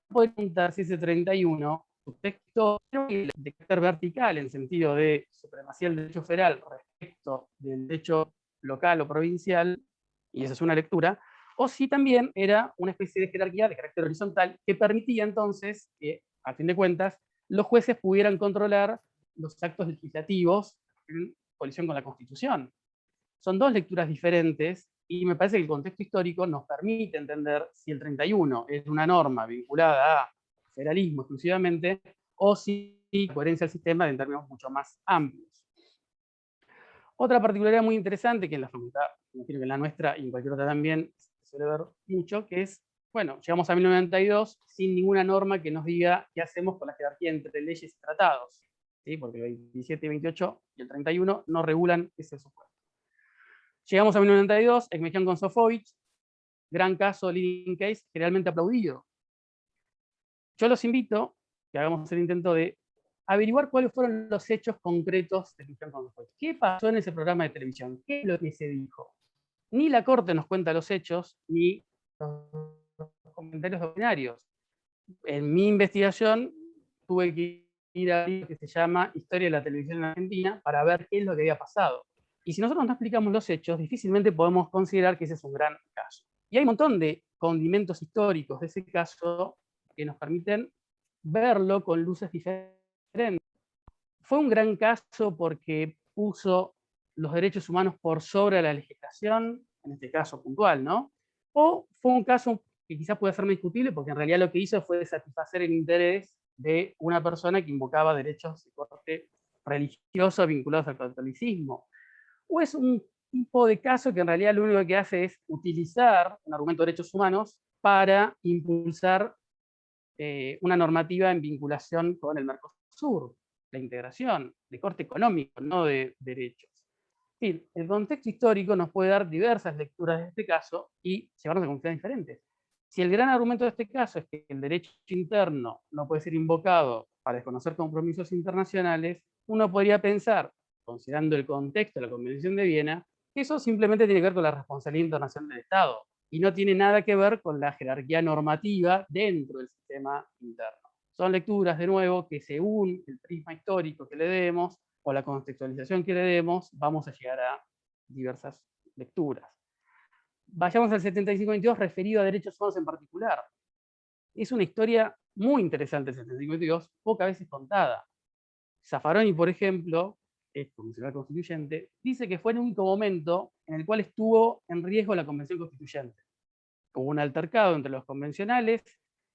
Puede preguntar si ese 31, su texto de carácter vertical, en sentido de supremacía del derecho federal respecto del derecho local o provincial, y esa es una lectura, o si también era una especie de jerarquía de carácter horizontal que permitía entonces que, a fin de cuentas, los jueces pudieran controlar los actos legislativos en colisión con la Constitución. Son dos lecturas diferentes y me parece que el contexto histórico nos permite entender si el 31 es una norma vinculada a federalismo exclusivamente o si coherencia al sistema en términos mucho más amplios. Otra particularidad muy interesante que en la facultad, imagino que en la nuestra y en cualquier otra también se suele ver mucho, que es, bueno, llegamos a 1992 sin ninguna norma que nos diga qué hacemos con la jerarquía entre leyes y tratados, ¿sí? Porque el 27, 28 y el 31 no regulan ese supuesto. Llegamos a 1992, Ekmejian con Sofovich, gran caso, leading case, generalmente aplaudido. Yo los invito a que hagamos el intento de averiguar cuáles fueron los hechos concretos de Ekmejian con Sofovich. ¿Qué pasó en ese programa de televisión? ¿Qué es lo que se dijo? Ni la Corte nos cuenta los hechos, ni los comentarios ordinarios. En mi investigación tuve que ir a algo que se llama Historia de la Televisión en Argentina para ver qué es lo que había pasado. Y si nosotros no explicamos los hechos, difícilmente podemos considerar que ese es un gran caso. Y hay un montón de condimentos históricos de ese caso que nos permiten verlo con luces diferentes. Fue un gran caso porque puso los derechos humanos por sobre la legislación, en este caso puntual, ¿no? O fue un caso que quizás puede ser más discutible porque en realidad lo que hizo fue satisfacer el interés de una persona que invocaba derechos de corte religioso vinculados al catolicismo. ¿O es un tipo de caso que en realidad lo único que hace es utilizar un argumento de derechos humanos para impulsar una normativa en vinculación con el Mercosur, la integración de corte económico, no de derechos? En fin, el contexto histórico nos puede dar diversas lecturas de este caso y llevarnos a conclusiones diferentes. Si el gran argumento de este caso es que el derecho interno no puede ser invocado para desconocer compromisos internacionales, uno podría pensar, considerando el contexto de la Convención de Viena, que eso simplemente tiene que ver con la responsabilidad internacional del Estado y no tiene nada que ver con la jerarquía normativa dentro del sistema interno. Son lecturas, de nuevo, que según el prisma histórico que le demos o la contextualización que le demos, vamos a llegar a diversas lecturas. Vayamos al 75-22 referido a derechos humanos en particular. Es una historia muy interesante el 75-22, pocas veces contada. Zaffaroni, por ejemplo, convencional constituyente, dice que fue el único momento en el cual estuvo en riesgo la convención constituyente. Hubo un altercado entre los convencionales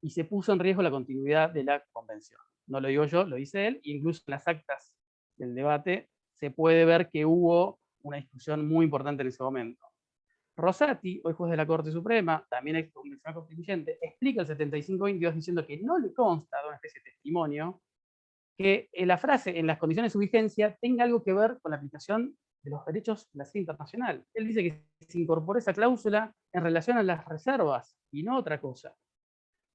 y se puso en riesgo la continuidad de la convención. No lo digo yo, lo dice él, e incluso en las actas del debate se puede ver que hubo una discusión muy importante en ese momento. Rosati, hoy juez de la Corte Suprema, también ex convencional constituyente, explica el 75-22 diciendo que no le consta de una especie de testimonio que la frase en las condiciones de su vigencia tenga algo que ver con la aplicación de los derechos de la ley internacional. Él dice que se incorporó esa cláusula en relación a las reservas y no otra cosa.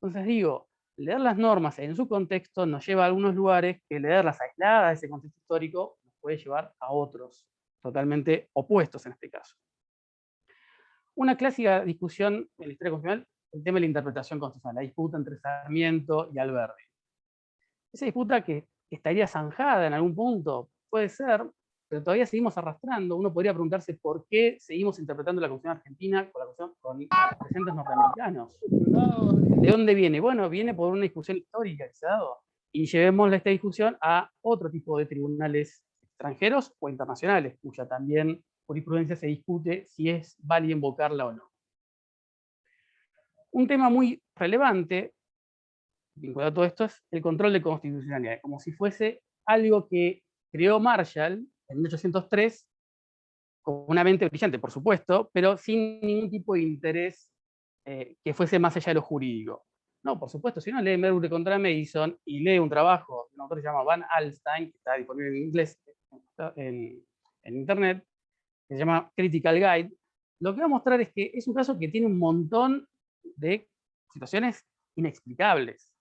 Entonces digo, leer las normas en su contexto nos lleva a algunos lugares que leerlas aisladas de ese contexto histórico nos puede llevar a otros, totalmente opuestos en este caso. Una clásica discusión en la historia constitucional, el tema de la interpretación constitucional, la disputa entre Sarmiento y Alberdi. Esa disputa que estaría zanjada en algún punto, puede ser, pero todavía seguimos arrastrando. Uno podría preguntarse por qué seguimos interpretando la Constitución argentina con presentes norteamericanos. ¿De dónde viene? Bueno, viene por una discusión histórica que se ha dado. Y llevémosle esta discusión a otro tipo de tribunales extranjeros o internacionales, cuya también jurisprudencia se discute si es válido invocarla o no. Un tema muy relevante vinculado a todo esto es el control de constitucionalidad, como si fuese algo que creó Marshall en 1803 con una mente brillante, por supuesto, pero sin ningún tipo de interés que fuese más allá de lo jurídico. No, por supuesto, si uno lee Marbury contra Madison y lee un trabajo de un autor que se llama Van Alstyne, que está disponible en inglés en internet, que se llama Critical Guide, lo que va a mostrar es que es un caso que tiene un montón de situaciones inexplicables.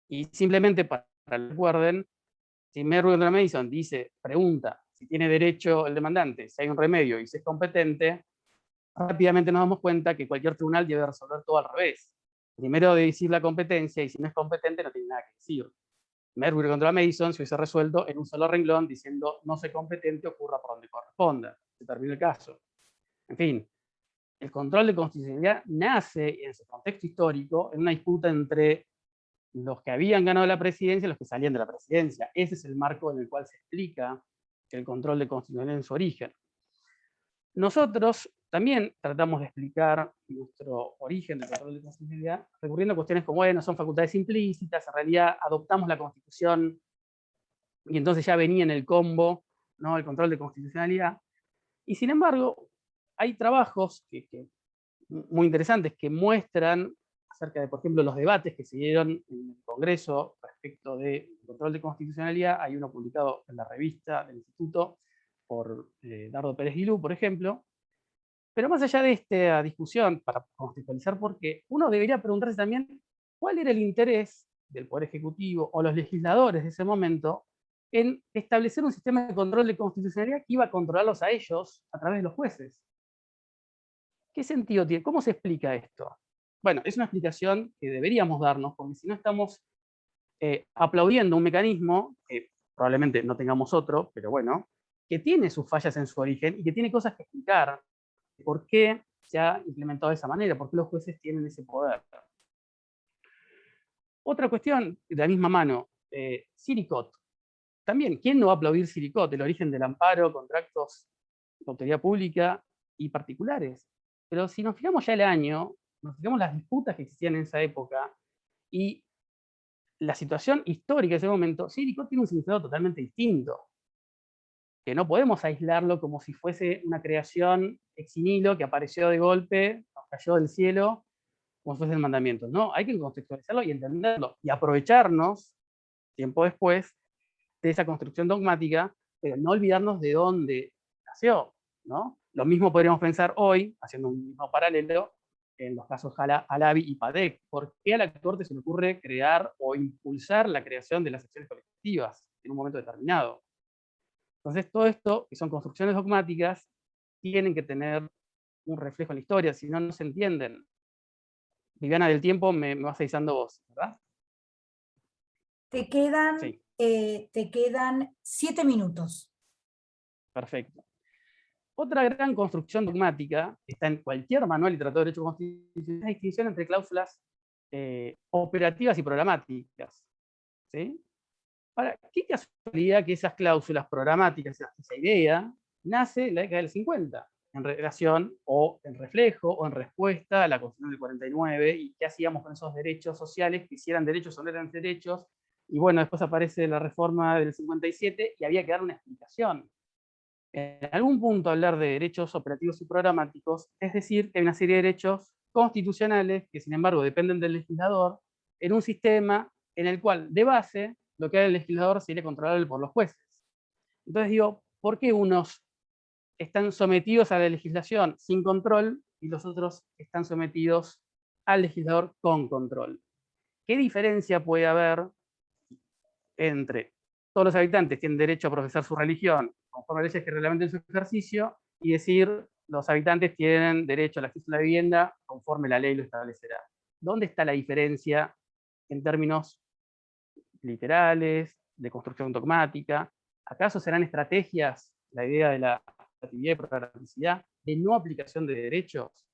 Y simplemente para que recuerden, si Marbury contra Madison pregunta si tiene derecho el demandante, si hay un remedio y si es competente, rápidamente nos damos cuenta que cualquier tribunal debe resolver todo al revés. Primero debe decir la competencia y si no es competente no tiene nada que decir. Marbury contra Madison se hubiese resuelto en un solo renglón diciendo no soy competente, ocurra por donde corresponda. Se termina el caso. En fin, el control de constitucionalidad nace en su contexto histórico en una disputa entre los que habían ganado la presidencia y los que salían de la presidencia. Ese es el marco en el cual se explica el control de constitucionalidad en su origen. Nosotros también tratamos de explicar nuestro origen del control de constitucionalidad recurriendo a cuestiones como, bueno, son facultades implícitas, en realidad adoptamos la Constitución y entonces ya venía en el combo, ¿no?, el control de constitucionalidad. Y sin embargo, hay trabajos muy interesantes que muestran acerca de, por ejemplo, los debates que se dieron en el Congreso respecto del control de constitucionalidad. Hay uno publicado en la revista del Instituto por Dardo Pérez Guilú, por ejemplo. Pero más allá de esta discusión, para contextualizar por qué, uno debería preguntarse también cuál era el interés del Poder Ejecutivo o los legisladores de ese momento en establecer un sistema de control de constitucionalidad que iba a controlarlos a ellos a través de los jueces. ¿Qué sentido tiene? ¿Cómo se explica esto? Bueno, es una explicación que deberíamos darnos, porque si no estamos aplaudiendo un mecanismo, que probablemente no tengamos otro, pero bueno, que tiene sus fallas en su origen y que tiene cosas que explicar. ¿Por qué se ha implementado de esa manera? ¿Por qué los jueces tienen ese poder? Otra cuestión, de la misma mano, Siricot. También, ¿quién no va a aplaudir Siricot? El origen del amparo contra actos de autoridad pública y particulares. Pero si nos fijamos ya el año, nos fijamos las disputas que existían en esa época y la situación histórica de ese momento, Siricot tiene un significado totalmente distinto, que no podemos aislarlo como si fuese una creación ex nihilo que apareció de golpe, nos cayó del cielo, como si fuese el mandamiento. No, hay que contextualizarlo y entenderlo, y aprovecharnos, tiempo después, de esa construcción dogmática, pero no olvidarnos de dónde nació, ¿no? Lo mismo podríamos pensar hoy, haciendo un mismo paralelo, en los casos Alavi y PADEC. ¿Por qué a la Corte se le ocurre crear o impulsar la creación de las acciones colectivas en un momento determinado? Entonces, todo esto, que son construcciones dogmáticas, tienen que tener un reflejo en la historia, si no, no se entienden. Viviana, del tiempo me vas avisando vos, ¿verdad? Te Sí, quedan 7 minutos. perfecto. Otra gran construcción dogmática, que está en cualquier manual y tratado de derecho constitucional, es la distinción entre cláusulas operativas y programáticas. ¿Sí? Ahora, qué casualidad que esas cláusulas programáticas, esa idea, nace en la década del 50, en relación o en reflejo o en respuesta a la Constitución del 49, y qué hacíamos con esos derechos sociales, que si eran derechos o no eran derechos, y bueno, después aparece la reforma del 57 y había que dar una explicación. En algún punto hablar de derechos operativos y programáticos, es decir, que hay una serie de derechos constitucionales que sin embargo dependen del legislador en un sistema en el cual de base lo que haga el legislador sería controlable por los jueces. Entonces digo, ¿por qué unos están sometidos a la legislación sin control y los otros están sometidos al legislador con control? ¿Qué diferencia puede haber entre todos los habitantes tienen derecho a profesar su religión conforme a leyes que reglamenten su ejercicio y decir los habitantes tienen derecho al acceso a la vivienda conforme la ley lo establecerá? ¿Dónde está la diferencia en términos literales, de construcción dogmática? ¿Acaso serán estrategias, la idea de la actividad y programaticidad, de no aplicación de derechos?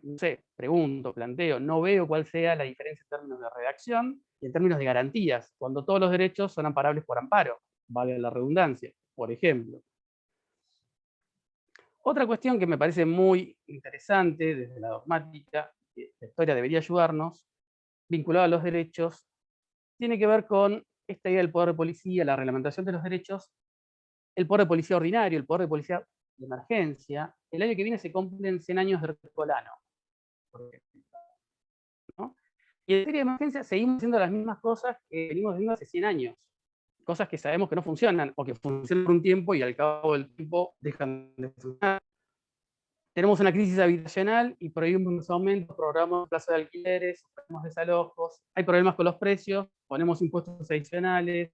No sé, pregunto, planteo, no veo cuál sea la diferencia en términos de redacción y en términos de garantías, cuando todos los derechos son amparables por amparo, vale la redundancia, por ejemplo. Otra cuestión que me parece muy interesante desde la dogmática, que la historia debería ayudarnos, vinculada a los derechos, tiene que ver con esta idea del poder de policía, la reglamentación de los derechos, el poder de policía ordinario, el poder de policía de emergencia. El año que viene se cumplen 100 años de Ercolano, por ejemplo, ¿no? Y en materia de emergencia seguimos haciendo las mismas cosas que venimos haciendo hace 100 años. Cosas que sabemos que no funcionan, o que funcionan por un tiempo y al cabo del tiempo dejan de funcionar. Tenemos una crisis habitacional y prohibimos los aumentos, programamos plazas de alquileres, ponemos desalojos, hay problemas con los precios, ponemos impuestos adicionales,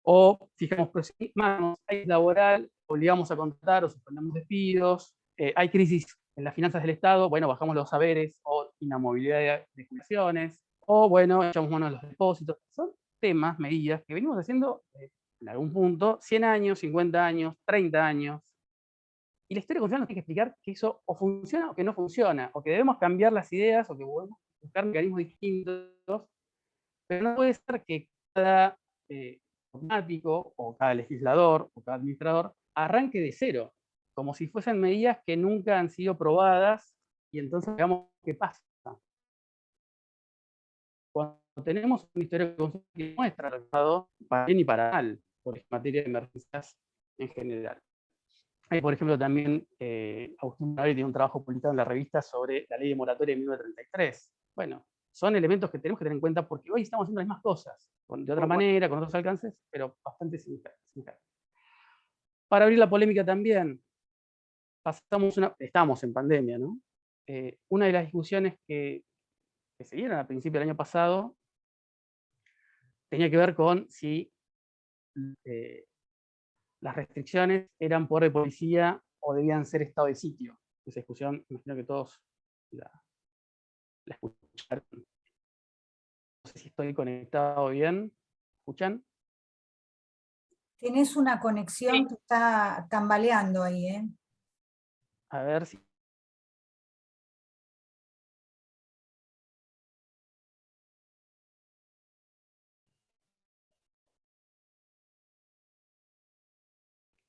o fijamos precios máximos, hay laboral, obligamos a contratar o suspendemos despidos, hay crisis en las finanzas del Estado, bueno, bajamos los saberes o inamovilidad de jubilaciones, o bueno, echamos mano a los depósitos. Son temas, medidas que venimos haciendo en algún punto 100 años, 50 años, 30 años. Y la historia constitucional nos tiene que explicar que eso o funciona o que no funciona, o que debemos cambiar las ideas, o que debemos buscar mecanismos distintos, pero no puede ser que cada dogmático, o cada legislador, o cada administrador, arranque de cero, como si fuesen medidas que nunca han sido probadas, y entonces veamos qué pasa. Cuando tenemos una historia que muestra resultados para bien y para mal, por materia de emergencias en general. Hay, por ejemplo, también Agustín Mauri tiene un trabajo publicado en la revista sobre la ley de moratoria de 1933. Bueno, son elementos que tenemos que tener en cuenta porque hoy estamos haciendo las mismas cosas, de otra manera, con otros alcances, pero bastante similares. Para abrir la polémica también, estamos en pandemia, ¿no? Una de las discusiones que se dieron al principio del año pasado tenía que ver con si las restricciones eran poder de policía o debían ser estado de sitio. Esa discusión, imagino que todos la escucharon. No sé si estoy conectado bien. ¿Escuchan? Tenés una conexión que está tambaleando ahí, ¿eh? A ver si...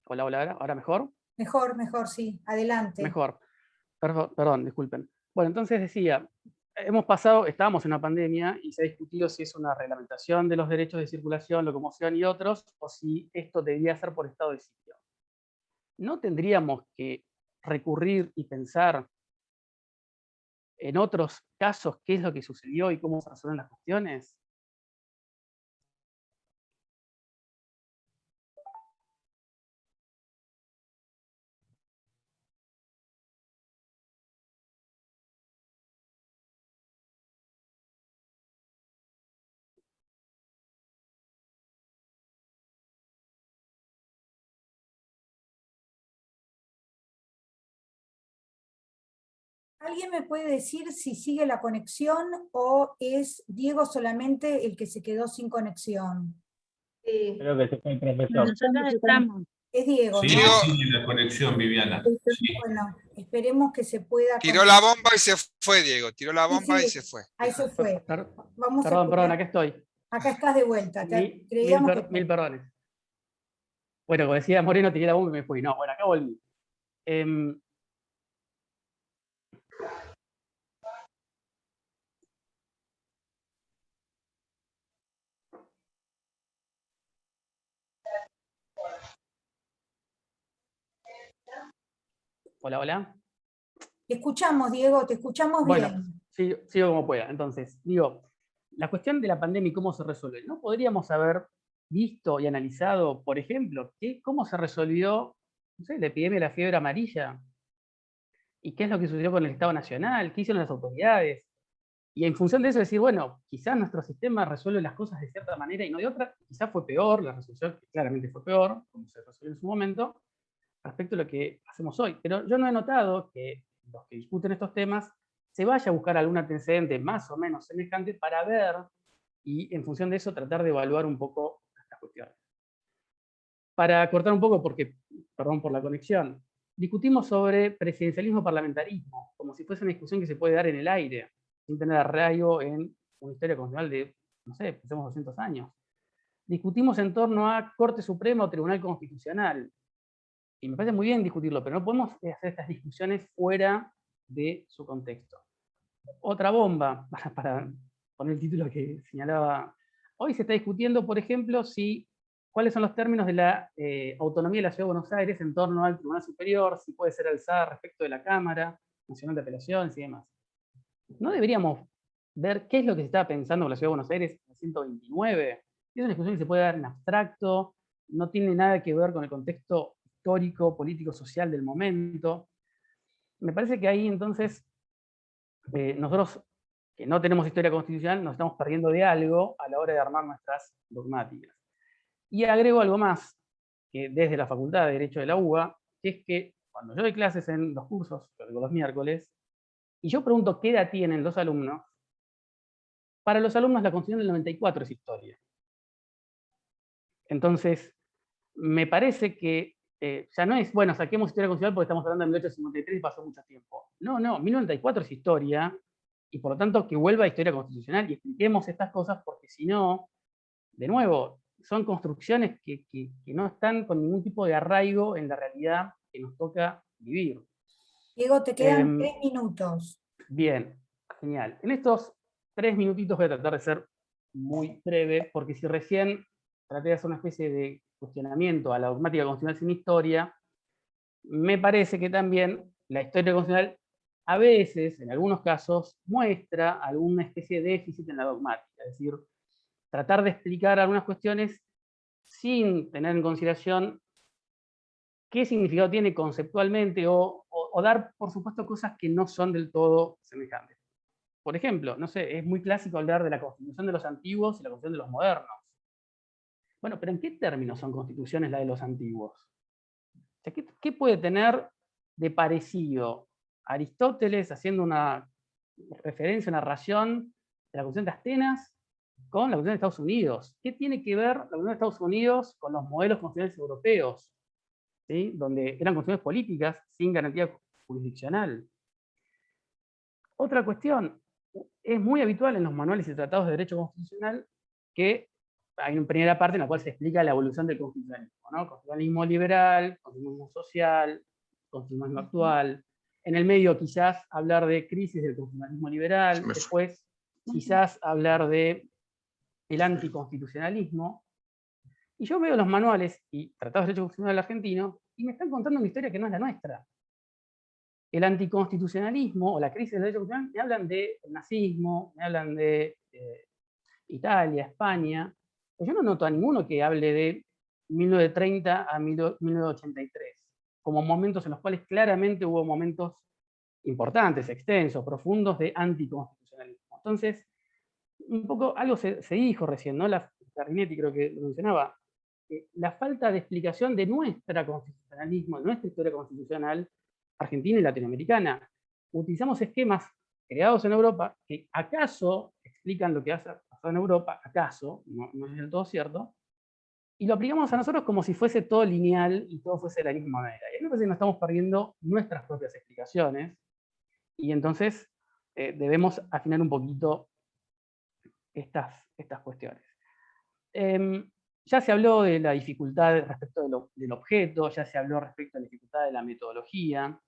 Hola, hola, ¿ahora mejor? Mejor, sí. Adelante. Mejor. Perdón, disculpen. Bueno, entonces decía, estábamos en una pandemia y se ha discutido si es una reglamentación de los derechos de circulación, locomoción y otros, o si esto debería ser por estado de sitio. ¿No tendríamos que recurrir y pensar en otros casos qué es lo que sucedió y cómo se resuelven las cuestiones? ¿Alguien me puede decir si sigue la conexión o es Diego solamente el que se quedó sin conexión? Sí. Creo que se fue el profesor. Nosotros estamos. Es Diego, Sí, ¿no? Diego sí, la conexión, Viviana. Sí. Bueno, esperemos que se pueda... tiró la bomba y se fue, Diego. Tiró la Sí, bomba sí, y se fue. ahí se fue. Vamos a Perdón, esperar. acá estoy. Acá estás de vuelta. Mil Creíamos que... mil perdones. Bueno, como decía Moreno, tiré la bomba y me fui. No, bueno, acá volví. Hola, hola. Te escuchamos, Diego, te escuchamos Bueno, bien. sigo como pueda. Entonces, digo, la cuestión de la pandemia y cómo se resuelve. ¿No podríamos haber visto y analizado, por ejemplo, cómo se resolvió, no sé, la epidemia de la fiebre amarilla? ¿Y qué es lo que sucedió con el Estado Nacional? ¿Qué hicieron las autoridades? Y en función de eso decir, bueno, quizás nuestro sistema resuelve las cosas de cierta manera y no de otra, quizás fue peor, la resolución claramente fue peor, como se resolvió en su momento, respecto a lo que hacemos hoy. Pero yo no he notado que los que discuten estos temas se vaya a buscar algún antecedente más o menos semejante para ver y en función de eso tratar de evaluar un poco estas cuestiones. Para cortar un poco, porque, perdón por la conexión, discutimos sobre presidencialismo-parlamentarismo, como si fuese una discusión que se puede dar en el aire, sin tener arraigo en una historia constitucional de, no sé, pensemos 200 años. Discutimos en torno a Corte Suprema o Tribunal Constitucional, y me parece muy bien discutirlo, pero no podemos hacer estas discusiones fuera de su contexto. Otra bomba, para poner el título que señalaba, hoy se está discutiendo, por ejemplo, cuáles son los términos de la autonomía de la Ciudad de Buenos Aires en torno al Tribunal Superior, si puede ser alzada respecto de la Cámara Nacional de Apelaciones y demás. ¿No deberíamos ver qué es lo que se estaba pensando con la Ciudad de Buenos Aires en el 129? Es una discusión que se puede dar en abstracto, no tiene nada que ver con el contexto histórico, político, social del momento. Me parece que ahí entonces nosotros, que no tenemos historia constitucional, nos estamos perdiendo de algo a la hora de armar nuestras dogmáticas. Y agrego algo más, que desde la Facultad de Derecho de la UBA, que es que cuando yo doy clases en los cursos, los miércoles, y yo pregunto qué edad tienen los alumnos, para los alumnos la Constitución del 94 es historia. Entonces, me parece que ya no es, bueno, saquemos historia constitucional porque estamos hablando de 1853 y pasó mucho tiempo. No, 1094 es historia, y por lo tanto que vuelva a historia constitucional y expliquemos estas cosas, porque si no, de nuevo, son construcciones que no están con ningún tipo de arraigo en la realidad que nos toca vivir. Diego, te quedan 3 minutos. Bien, genial. En estos 3 minutitos voy a tratar de ser muy breve, porque si recién traté de hacer una especie de cuestionamiento a la dogmática constitucional sin historia, me parece que también la historia constitucional a veces, en algunos casos, muestra alguna especie de déficit en la dogmática, es decir, tratar de explicar algunas cuestiones sin tener en consideración qué significado tiene conceptualmente o dar, por supuesto, cosas que no son del todo semejantes. Por ejemplo, no sé, es muy clásico hablar de la constitución de los antiguos y la constitución de los modernos. Bueno, pero ¿en qué términos son constituciones la de los antiguos? O sea, ¿qué puede tener de parecido Aristóteles haciendo una referencia, una narración de la Constitución de Atenas con la Constitución de Estados Unidos? ¿Qué tiene que ver la Constitución de Estados Unidos con los modelos constitucionales europeos? ¿Sí? Donde eran constituciones políticas sin garantía jurisdiccional. Otra cuestión, es muy habitual en los manuales y tratados de derecho constitucional que hay una primera parte en la cual se explica la evolución del constitucionalismo, ¿no? Constitucionalismo liberal, constitucionalismo social, constitucionalismo actual. En el medio quizás hablar de crisis del constitucionalismo liberal, después quizás hablar de el anticonstitucionalismo. Y yo veo los manuales y tratados de derecho constitucional argentino y me están contando una historia que no es la nuestra. El anticonstitucionalismo o la crisis del derecho constitucional me hablan del nazismo, me hablan de Italia, España. Pues yo no noto a ninguno que hable de 1930 a 1983, como momentos en los cuales claramente hubo momentos importantes, extensos, profundos de anticonstitucionalismo. Entonces, un poco algo se dijo recién, ¿no? Rinetti creo que lo mencionaba, la falta de explicación de nuestra constitucionalismo, de nuestra historia constitucional argentina y latinoamericana. utilizamos esquemas creados en Europa que acaso explican lo que ha pasado en Europa, acaso, no es del todo cierto, y lo aplicamos a nosotros como si fuese todo lineal y todo fuese de la misma manera. Y a mí me parece que nos estamos perdiendo nuestras propias explicaciones, y entonces debemos afinar un poquito estas cuestiones. Ya se habló de la dificultad respecto del objeto, ya se habló respecto a la dificultad de la metodología,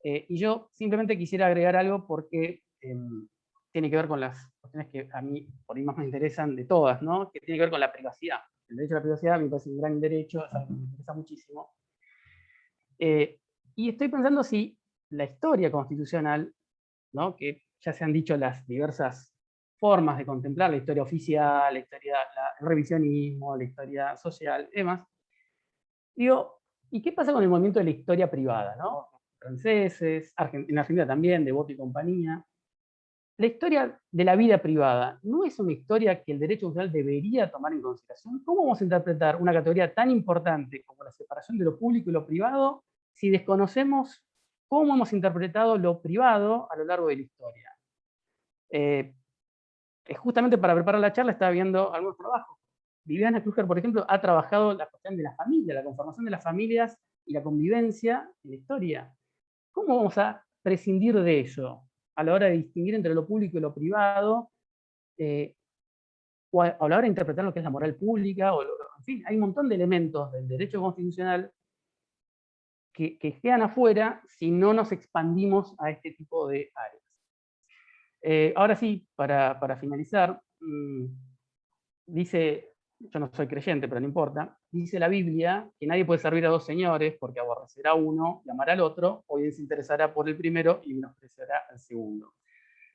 y yo simplemente quisiera agregar algo porque tiene que ver con las cuestiones que a mí por ahí más me interesan de todas, ¿no? Que tiene que ver con la privacidad. El derecho a la privacidad me parece un gran derecho, es algo que me interesa muchísimo. Y estoy pensando si la historia constitucional, ¿no? Que ya se han dicho las diversas formas de contemplar la historia oficial, el revisionismo, la historia social, demás. Digo, ¿y qué pasa con el movimiento de la historia privada, ¿no? Franceses, en Argentina también, de Botto y compañía. La historia de la vida privada no es una historia que el derecho constitucional debería tomar en consideración. ¿Cómo vamos a interpretar una categoría tan importante como la separación de lo público y lo privado si desconocemos cómo hemos interpretado lo privado a lo largo de la historia? Justamente para preparar la charla estaba viendo algunos trabajos. Viviana Kruger, por ejemplo, ha trabajado la cuestión de la familia, la conformación de las familias y la convivencia en la historia. ¿Cómo vamos a prescindir de eso a la hora de distinguir entre lo público y lo privado? O a la hora de interpretar lo que es la moral pública, en fin, hay un montón de elementos del derecho constitucional que quedan afuera si no nos expandimos a este tipo de áreas. Ahora sí, para finalizar, dice, yo no soy creyente, pero no importa, dice la Biblia que nadie puede servir a dos señores porque aborrecerá a uno y amará al otro, o bien se interesará por el primero y menospreciará al segundo.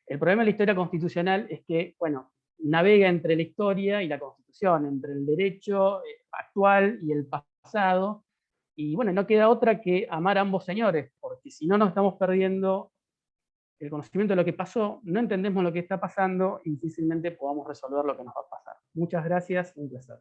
El problema de la historia constitucional es que, bueno, navega entre la historia y la Constitución, entre el derecho actual y el pasado, y bueno, no queda otra que amar a ambos señores, porque si no nos estamos perdiendo el conocimiento de lo que pasó, no entendemos lo que está pasando y difícilmente podamos resolver lo que nos va a pasar. Muchas gracias, un placer.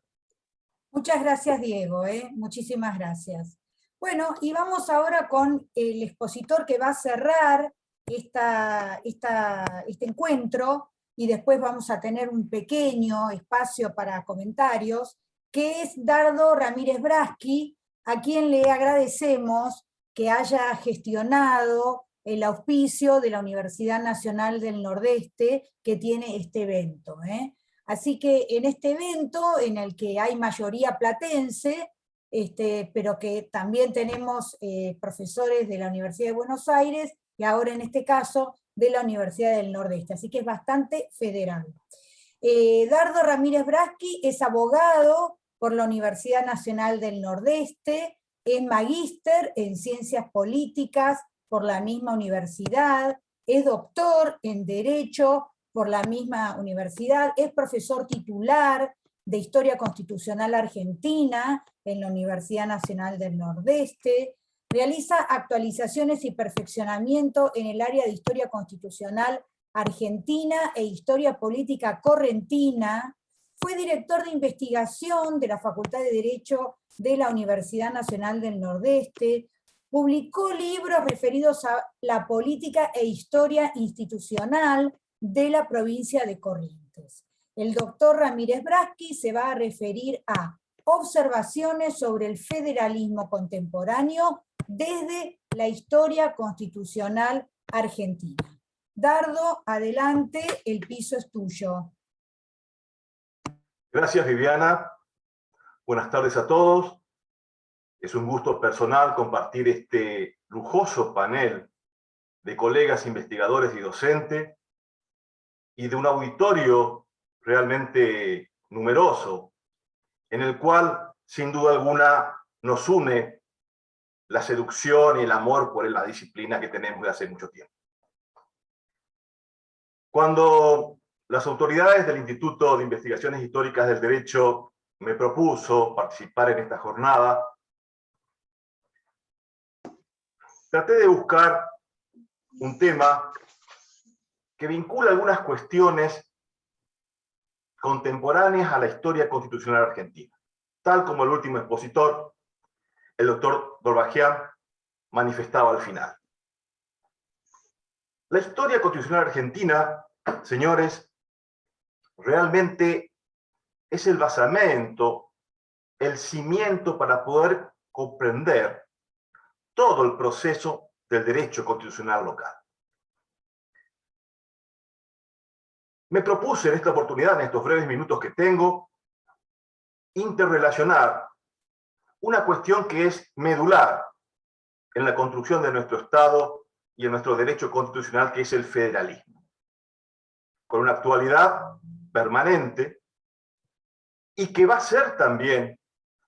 Muchas gracias, Diego, muchísimas gracias. Bueno, y vamos ahora con el expositor que va a cerrar este encuentro, y después vamos a tener un pequeño espacio para comentarios, que es Dardo Ramírez Braschi, a quien le agradecemos que haya gestionado el auspicio de la Universidad Nacional del Nordeste que tiene este evento. Así que en este evento, en el que hay mayoría platense, pero que también tenemos profesores de la Universidad de Buenos Aires, y ahora en este caso de la Universidad del Nordeste, así que es bastante federal. Dardo Ramírez Braschi es abogado por la Universidad Nacional del Nordeste, es magíster en Ciencias Políticas por la misma universidad, es doctor en Derecho por la misma universidad, es profesor titular de Historia Constitucional Argentina en la Universidad Nacional del Nordeste, realiza actualizaciones y perfeccionamiento en el área de Historia Constitucional Argentina e Historia Política Correntina, fue director de investigación de la Facultad de Derecho de la Universidad Nacional del Nordeste, publicó libros referidos a la política e historia institucional de la provincia de Corrientes. El doctor Ramírez Braschi se va a referir a observaciones sobre el federalismo contemporáneo desde la historia constitucional argentina. Dardo, adelante, el piso es tuyo. Gracias, Viviana. Buenas tardes a todos. Es un gusto personal compartir este lujoso panel de colegas investigadores y docentes, y de un auditorio realmente numeroso, en el cual, sin duda alguna, nos une la seducción y el amor por la disciplina que tenemos de hace mucho tiempo. Cuando las autoridades del Instituto de Investigaciones Históricas del Derecho me propuso participar en esta jornada, traté de buscar un tema que vincula algunas cuestiones contemporáneas a la historia constitucional argentina, tal como el último expositor, el doctor Dorbajian, manifestaba al final. La historia constitucional argentina, señores, realmente es el basamento, el cimiento para poder comprender todo el proceso del derecho constitucional local. Me propuse en esta oportunidad, en estos breves minutos que tengo, interrelacionar una cuestión que es medular en la construcción de nuestro Estado y en nuestro derecho constitucional, que es el federalismo, con una actualidad permanente y que va a ser también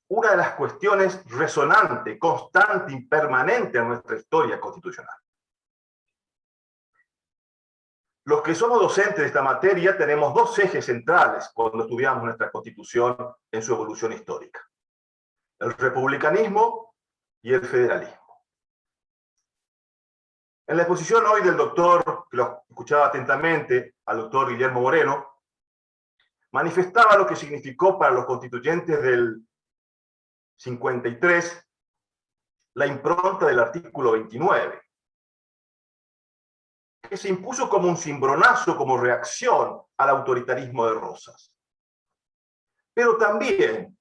una de las cuestiones resonante, constante y permanente en nuestra historia constitucional. Los que somos docentes de esta materia tenemos dos ejes centrales cuando estudiamos nuestra Constitución en su evolución histórica: el republicanismo y el federalismo. En la exposición hoy del doctor, que lo escuchaba atentamente, al doctor Guillermo Moreno, manifestaba lo que significó para los constituyentes del 53 la impronta del artículo 29, que se impuso como un cimbronazo, como reacción al autoritarismo de Rosas. Pero también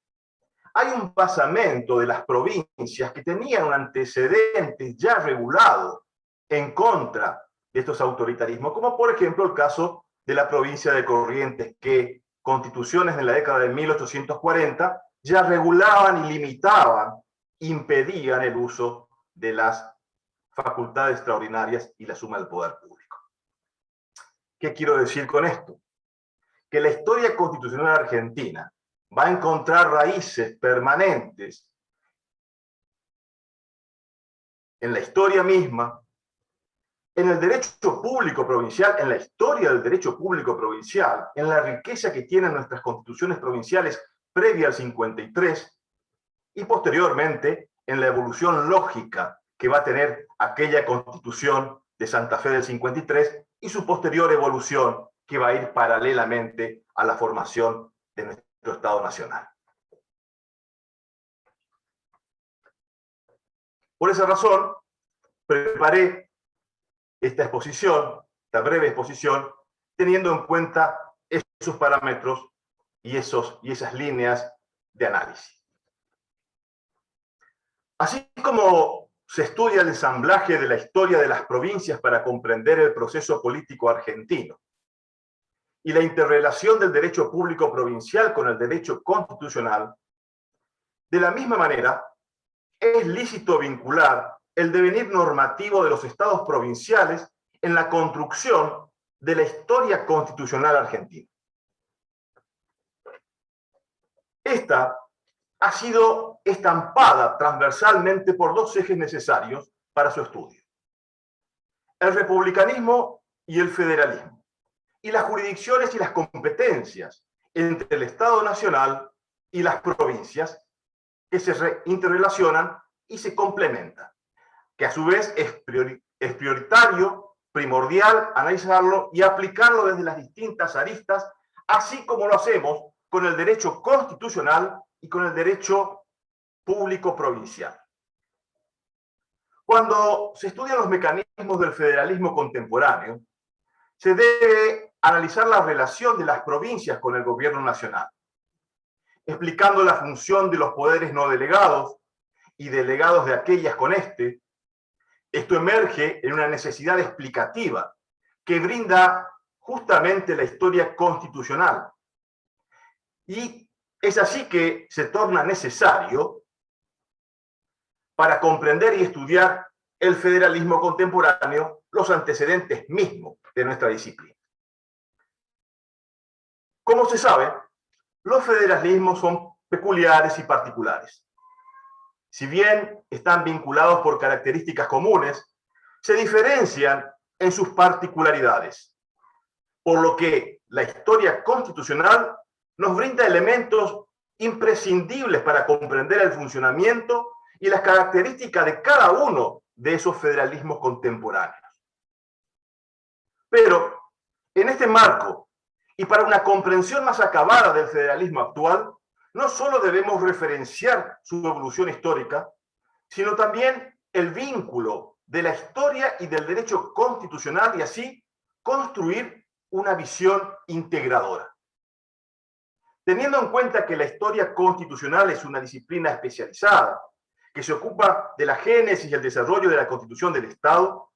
hay un basamento de las provincias que tenían un antecedente ya regulado en contra de estos autoritarismos, como por ejemplo el caso de la provincia de Corrientes, que constituciones en la década de 1840 ya regulaban y limitaban, impedían el uso de las facultades extraordinarias y la suma del poder público. ¿Qué quiero decir con esto? Que la historia constitucional argentina va a encontrar raíces permanentes en la historia misma, en el derecho público provincial, en la historia del derecho público provincial, en la riqueza que tienen nuestras constituciones provinciales previa al 53 y posteriormente en la evolución lógica que va a tener aquella constitución de Santa Fe del 53 y su posterior evolución que va a ir paralelamente a la formación de nuestro Estado Nacional. Por esa razón, preparé esta exposición, esta breve exposición, teniendo en cuenta esos parámetros y esas líneas de análisis. Así como se estudia el ensamblaje de la historia de las provincias para comprender el proceso político argentino y la interrelación del derecho público provincial con el derecho constitucional, de la misma manera, es lícito vincular el devenir normativo de los estados provinciales en la construcción de la historia constitucional argentina. Esta ha sido estampada transversalmente por dos ejes necesarios para su estudio: el republicanismo y el federalismo, y las jurisdicciones y las competencias entre el Estado Nacional y las provincias que se interrelacionan y se complementan, que a su vez es prioritario, primordial analizarlo y aplicarlo desde las distintas aristas, así como lo hacemos con el derecho constitucional y con el derecho público provincial. Cuando se estudian los mecanismos del federalismo contemporáneo, se debe analizar la relación de las provincias con el gobierno nacional, explicando la función de los poderes no delegados y delegados de aquellas con este. Esto emerge en una necesidad explicativa que brinda justamente la historia constitucional. Y es así que se torna necesario para comprender y estudiar el federalismo contemporáneo los antecedentes mismos de nuestra disciplina. Como se sabe, los federalismos son peculiares y particulares. Si bien están vinculados por características comunes, se diferencian en sus particularidades, por lo que la historia constitucional nos brinda elementos imprescindibles para comprender el funcionamiento y las características de cada uno de esos federalismos contemporáneos. Pero, en este marco, y para una comprensión más acabada del federalismo actual, no solo debemos referenciar su evolución histórica, sino también el vínculo de la historia y del derecho constitucional y así construir una visión integradora. Teniendo en cuenta que la historia constitucional es una disciplina especializada que se ocupa de la génesis y el desarrollo de la Constitución del Estado,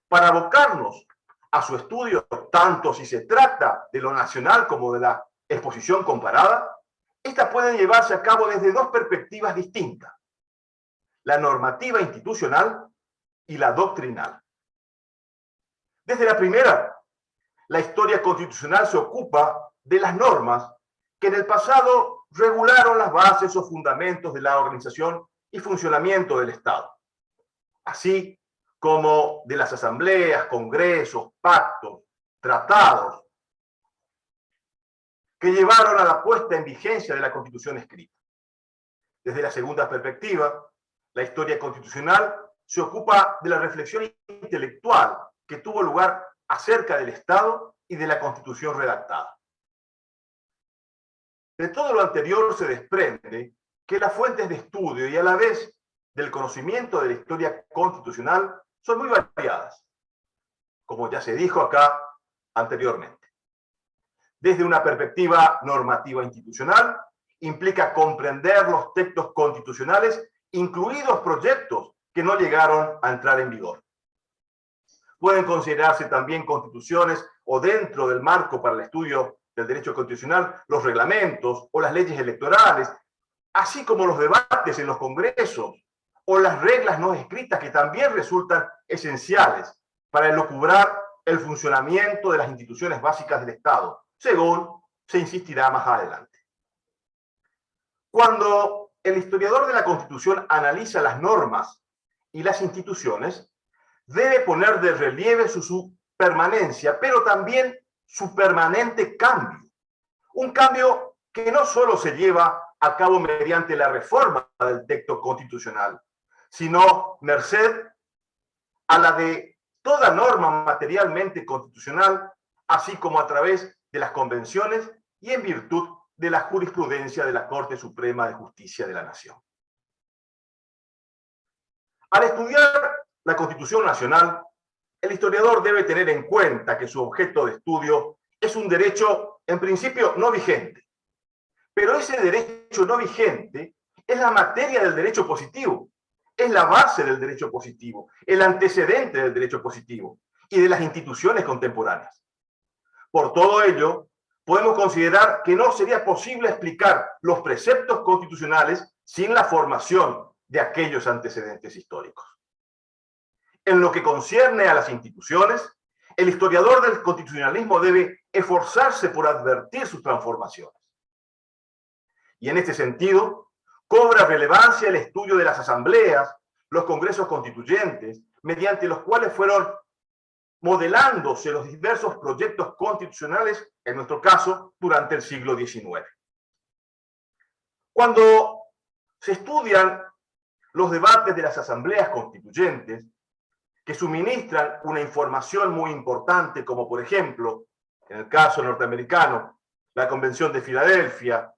para abocarnos a su estudio, tanto si se trata de lo nacional como de la exposición comparada, estas pueden llevarse a cabo desde dos perspectivas distintas: la normativa institucional y la doctrinal. Desde la primera, la historia constitucional se ocupa de las normas que en el pasado regularon las bases o fundamentos de la organización y funcionamiento del Estado, así como de las asambleas, congresos, pactos, tratados, que llevaron a la puesta en vigencia de la Constitución escrita. Desde la segunda perspectiva, la historia constitucional se ocupa de la reflexión intelectual que tuvo lugar acerca del Estado y de la Constitución redactada. De todo lo anterior se desprende que las fuentes de estudio y a la vez del conocimiento de la historia constitucional son muy variadas, como ya se dijo acá anteriormente. Desde una perspectiva normativa institucional, implica comprender los textos constitucionales, incluidos proyectos que no llegaron a entrar en vigor. Pueden considerarse también constituciones o dentro del marco para el estudio del derecho constitucional, los reglamentos o las leyes electorales, así como los debates en los congresos o las reglas no escritas que también resultan esenciales para elucubrar el funcionamiento de las instituciones básicas del Estado, según se insistirá más adelante. Cuando el historiador de la Constitución analiza las normas y las instituciones, debe poner de relieve su permanencia, pero también su permanente cambio. Un cambio que no solo se lleva a cabo mediante la reforma del texto constitucional, sino merced a la de toda norma materialmente constitucional, así como a través de las convenciones y en virtud de la jurisprudencia de la Corte Suprema de Justicia de la Nación. Al estudiar la Constitución Nacional, el historiador debe tener en cuenta que su objeto de estudio es un derecho, en principio, no vigente. Pero ese derecho no vigente es la materia del derecho positivo, es la base del derecho positivo, el antecedente del derecho positivo y de las instituciones contemporáneas. Por todo ello, podemos considerar que no sería posible explicar los preceptos constitucionales sin la formación de aquellos antecedentes históricos. En lo que concierne a las instituciones, el historiador del constitucionalismo debe esforzarse por advertir sus transformaciones. Y en este sentido, cobra relevancia el estudio de las asambleas, los congresos constituyentes, mediante los cuales fueron modelándose los diversos proyectos constitucionales, en nuestro caso, durante el siglo XIX. Cuando se estudian los debates de las asambleas constituyentes, que suministran una información muy importante, como por ejemplo, en el caso norteamericano, la Convención de Filadelfia,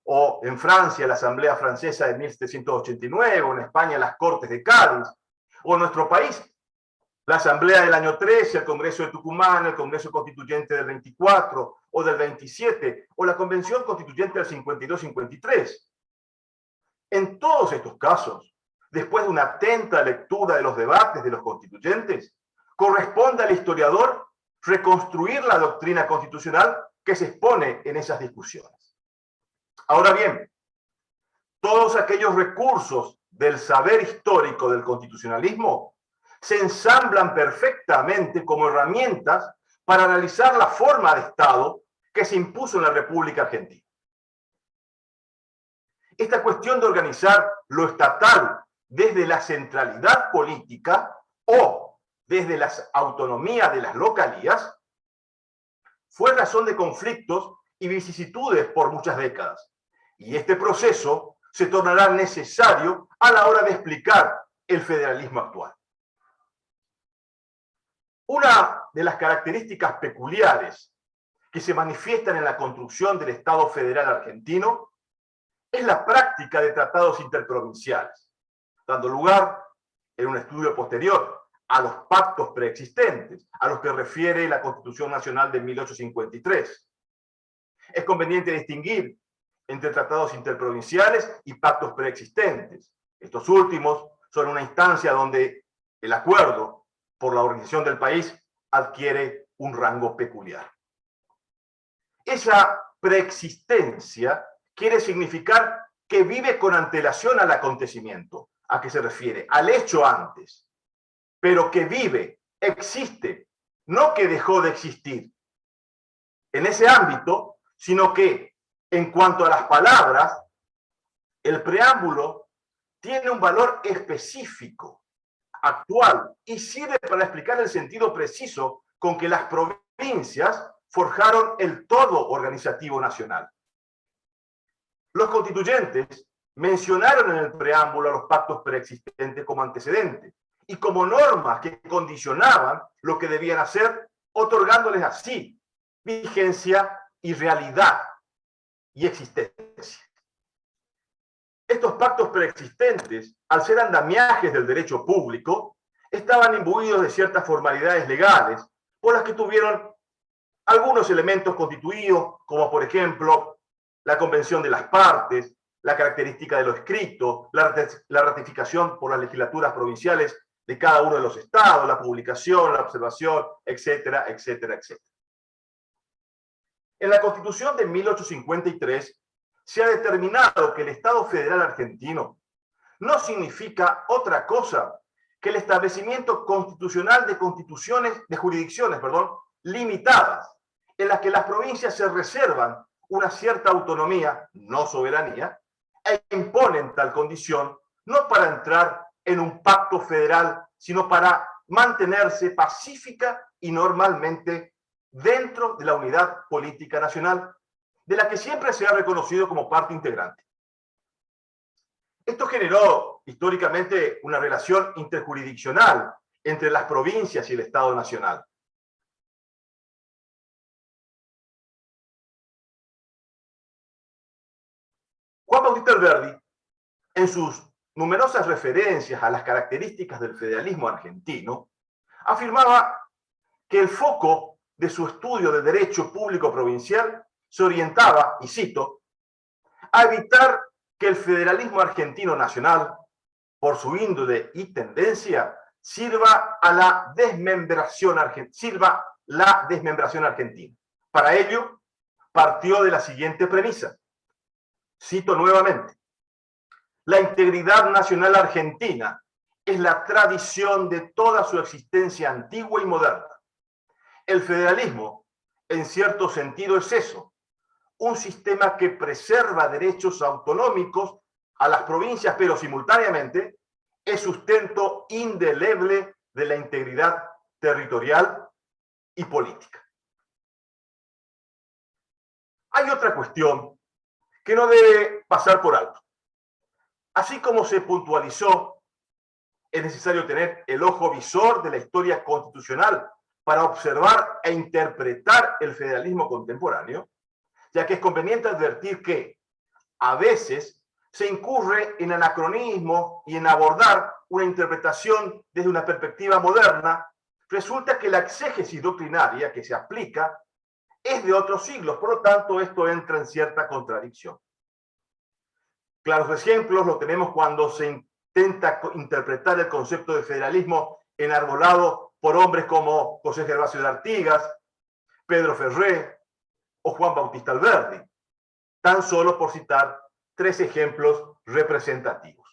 o en Francia la Asamblea Francesa de 1789, o en España las Cortes de Cádiz, o en nuestro país la Asamblea del año 13, el Congreso de Tucumán, el Congreso Constituyente del 24 o del 27, o la Convención Constituyente del 52-53. En todos estos casos, después de una atenta lectura de los debates de los constituyentes, corresponde al historiador reconstruir la doctrina constitucional que se expone en esas discusiones. Ahora bien, todos aquellos recursos del saber histórico del constitucionalismo se ensamblan perfectamente como herramientas para analizar la forma de Estado que se impuso en la República Argentina. Esta cuestión de organizar lo estatal desde la centralidad política o desde la autonomía de las localías fue razón de conflictos y vicisitudes por muchas décadas. Y este proceso se tornará necesario a la hora de explicar el federalismo actual. Una de las características peculiares que se manifiestan en la construcción del Estado federal argentino es la práctica de tratados interprovinciales, dando lugar en un estudio posterior, a los pactos preexistentes, a los que refiere la Constitución Nacional de 1853. Es conveniente distinguir entre tratados interprovinciales y pactos preexistentes. Estos últimos son una instancia donde el acuerdo por la organización del país adquiere un rango peculiar. Esa preexistencia quiere significar que vive con antelación al acontecimiento. ¿A qué se refiere? Al hecho antes. Pero que vive, existe, no que dejó de existir en ese ámbito, sino que en cuanto a las palabras, el preámbulo tiene un valor específico, actual, y sirve para explicar el sentido preciso con que las provincias forjaron el todo organizativo nacional. Los constituyentes mencionaron en el preámbulo a los pactos preexistentes como antecedentes y como normas que condicionaban lo que debían hacer, otorgándoles así vigencia y realidad y existencia. Estos pactos preexistentes, al ser andamiajes del derecho público, estaban imbuidos de ciertas formalidades legales por las que tuvieron algunos elementos constituidos, como por ejemplo la convención de las partes, la característica de lo escrito, la ratificación por las legislaturas provinciales de cada uno de los estados, la publicación, la observación, etcétera, etcétera, etcétera. En la Constitución de 1853 se ha determinado que el Estado Federal Argentino no significa otra cosa que el establecimiento constitucional de jurisdicciones, limitadas, en las que las provincias se reservan una cierta autonomía, no soberanía, e imponen tal condición no para entrar en un pacto federal, sino para mantenerse pacífica y normalmente dentro de la unidad política nacional, de la que siempre se ha reconocido como parte integrante. Esto generó históricamente una relación interjurisdiccional entre las provincias y el Estado Nacional. Juan Bautista Alberdi, en sus numerosas referencias a las características del federalismo argentino, afirmaba que el foco de su estudio de derecho público provincial se orientaba, y cito, a evitar que el federalismo argentino nacional, por su índole y tendencia, sirva la desmembración argentina. Para ello, partió de la siguiente premisa. Cito nuevamente. La integridad nacional argentina es la tradición de toda su existencia antigua y moderna. El federalismo, en cierto sentido, es eso, un sistema que preserva derechos autonómicos a las provincias, pero simultáneamente es sustento indeleble de la integridad territorial y política. Hay otra cuestión que no debe pasar por alto. Así como se puntualizó, es necesario tener el ojo visor de la historia constitucional para observar e interpretar el federalismo contemporáneo, ya que es conveniente advertir que a veces se incurre en anacronismo y en abordar una interpretación desde una perspectiva moderna, resulta que la exégesis doctrinaria que se aplica es de otros siglos, por lo tanto esto entra en cierta contradicción. Claros ejemplos lo tenemos cuando se intenta interpretar el concepto de federalismo enarbolado por hombres como José Gervasio de Artigas, Pedro Ferré o Juan Bautista Alberdi, tan solo por citar tres ejemplos representativos.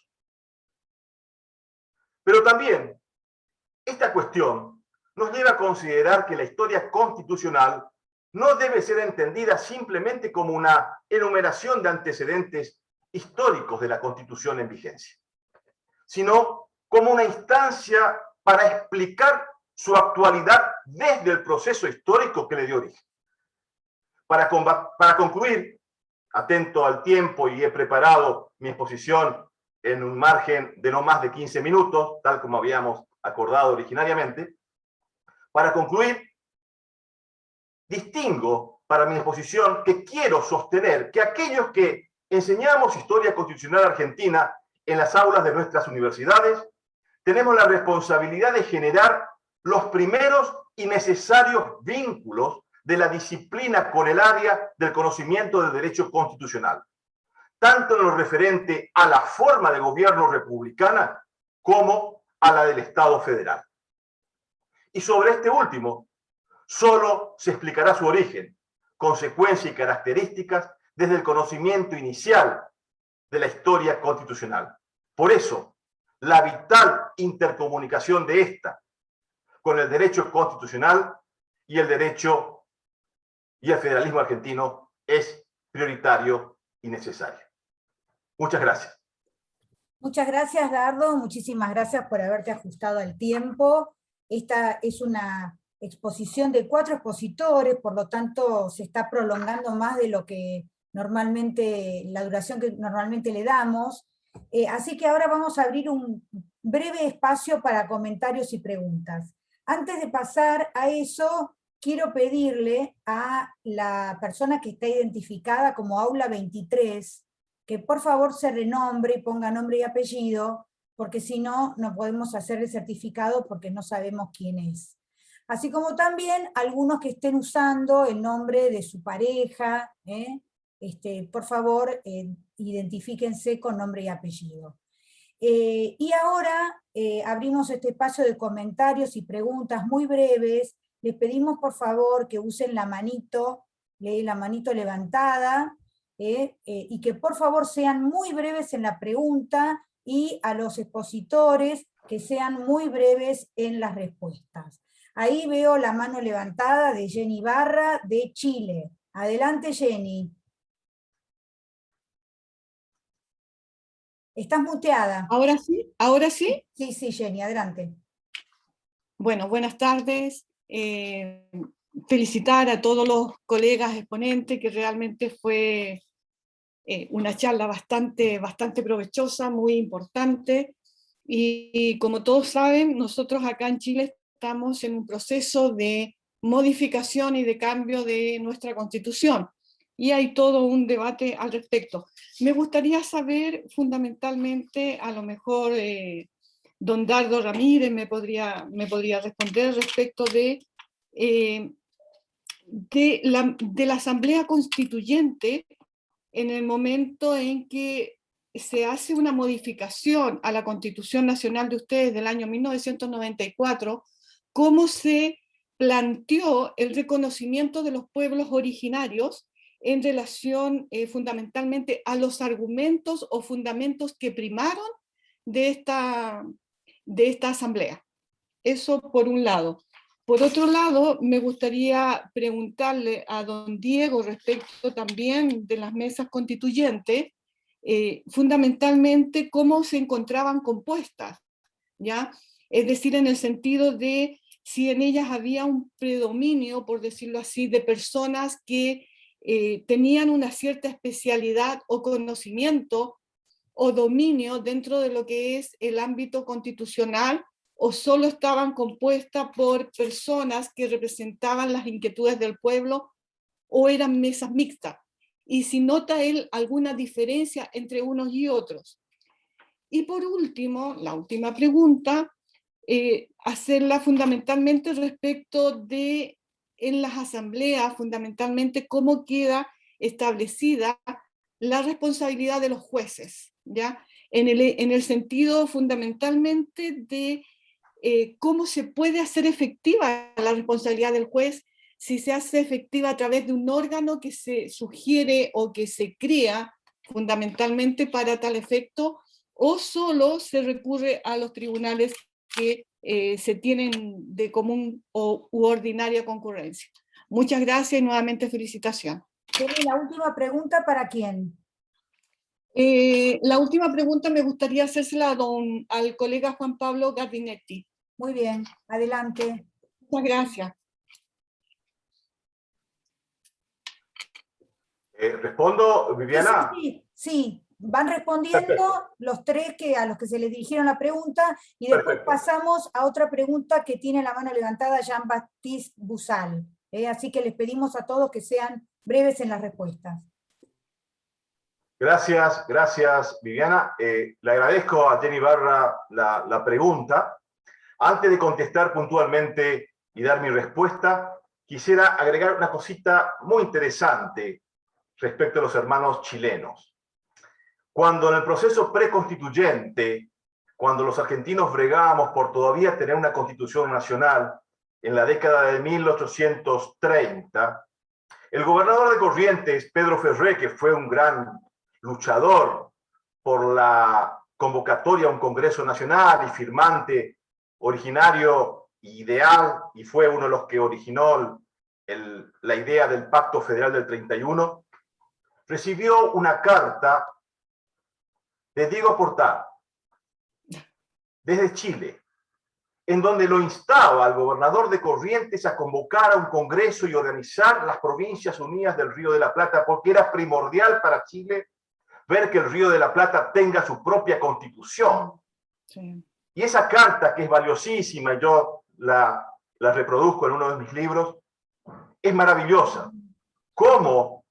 Pero también esta cuestión nos lleva a considerar que la historia constitucional no debe ser entendida simplemente como una enumeración de antecedentes históricos de la Constitución en vigencia, sino como una instancia para explicar su actualidad desde el proceso histórico que le dio origen. Para concluir, atento al tiempo, y he preparado mi exposición en un margen de no más de 15 minutos, tal como habíamos acordado originariamente. Para concluir, distingo para mi exposición que quiero sostener que aquellos que enseñamos historia constitucional argentina en las aulas de nuestras universidades tenemos la responsabilidad de generar los primeros y necesarios vínculos de la disciplina con el área del conocimiento del derecho constitucional, tanto en lo referente a la forma de gobierno republicana como a la del Estado federal. Y sobre este último, solo se explicará su origen, consecuencia y características desde el conocimiento inicial de la historia constitucional. Por eso, la vital intercomunicación de esta con el derecho constitucional y el derecho y el federalismo argentino es prioritario y necesario. Muchas gracias. Muchas gracias, Dardo. Muchísimas gracias por haberte ajustado al tiempo. Esta es una exposición de 4 expositores, por lo tanto se está prolongando más de lo que normalmente, la duración que normalmente le damos. Así que ahora vamos a abrir un breve espacio para comentarios y preguntas. Antes de pasar a eso, quiero pedirle a la persona que está identificada como Aula 23, que por favor se renombre y ponga nombre y apellido, porque si no, no podemos hacer el certificado porque no sabemos quién es. Así como también algunos que estén usando el nombre de su pareja, por favor, identifíquense con nombre y apellido. Y ahora abrimos este espacio de comentarios y preguntas muy breves. Les pedimos por favor que usen la manito levantada, y que por favor sean muy breves en la pregunta, y a los expositores que sean muy breves en las respuestas. Ahí veo la mano levantada de Jenny Barra, de Chile. Adelante, Jenny. Estás muteada. ¿Ahora sí? ¿Ahora sí? Sí, sí, Jenny, adelante. Bueno, buenas tardes. Felicitar a todos los colegas exponentes, que realmente fue una charla bastante provechosa, muy importante. Y como todos saben, nosotros acá en Chile estamos en un proceso de modificación y de cambio de nuestra Constitución. Y hay todo un debate al respecto. Me gustaría saber fundamentalmente, a lo mejor don Dardo Ramírez me podría responder respecto de la Asamblea Constituyente en el momento en que se hace una modificación a la Constitución Nacional de ustedes del año 1994, cómo se planteó el reconocimiento de los pueblos originarios en relación fundamentalmente a los argumentos o fundamentos que primaron de esta asamblea. Eso por un lado. Por otro lado, me gustaría preguntarle a don Diego respecto también de las mesas constituyentes, fundamentalmente cómo se encontraban compuestas, ¿ya? Es decir, en el sentido de si en ellas había un predominio, por decirlo así, de personas que tenían una cierta especialidad o conocimiento o dominio dentro de lo que es el ámbito constitucional, o solo estaban compuestas por personas que representaban las inquietudes del pueblo, o eran mesas mixtas, y si nota él alguna diferencia entre unos y otros. Y por último, la última pregunta, hacerla fundamentalmente respecto de, en las asambleas, fundamentalmente cómo queda establecida la responsabilidad de los jueces, ¿ya? En el sentido fundamentalmente de cómo se puede hacer efectiva la responsabilidad del juez, si se hace efectiva a través de un órgano que se sugiere o que se crea fundamentalmente para tal efecto, o solo se recurre a los tribunales que se tienen de común u ordinaria concurrencia. Muchas gracias y nuevamente felicitación. ¿La última pregunta para quién? La última pregunta me gustaría hacérsela al colega Juan Pablo Gardinetti. Muy bien, adelante. Muchas gracias. ¿Respondo, Viviana? Sí, van respondiendo. Perfecto. Los tres a los que se les dirigieron la pregunta, y después perfecto, pasamos a otra pregunta que tiene la mano levantada Jean-Baptiste Busal. Así que les pedimos a todos que sean breves en las respuestas. Gracias Viviana. Le agradezco a Jenny Barra la pregunta. Antes de contestar puntualmente y dar mi respuesta, quisiera agregar una cosita muy interesante respecto a los hermanos chilenos. Cuando en el proceso preconstituyente, cuando los argentinos bregábamos por todavía tener una constitución nacional en la década de 1830, el gobernador de Corrientes, Pedro Ferré, que fue un gran luchador por la convocatoria a un Congreso Nacional y firmante originario ideal, y fue uno de los que originó la idea del Pacto Federal del 31, recibió una carta de Diego Portales, desde Chile, en donde lo instaba al gobernador de Corrientes a convocar a un congreso y organizar las Provincias Unidas del Río de la Plata, porque era primordial para Chile ver que el Río de la Plata tenga su propia constitución. Sí. Y esa carta, que es valiosísima, yo la reproduzco en uno de mis libros, es maravillosa. Cómo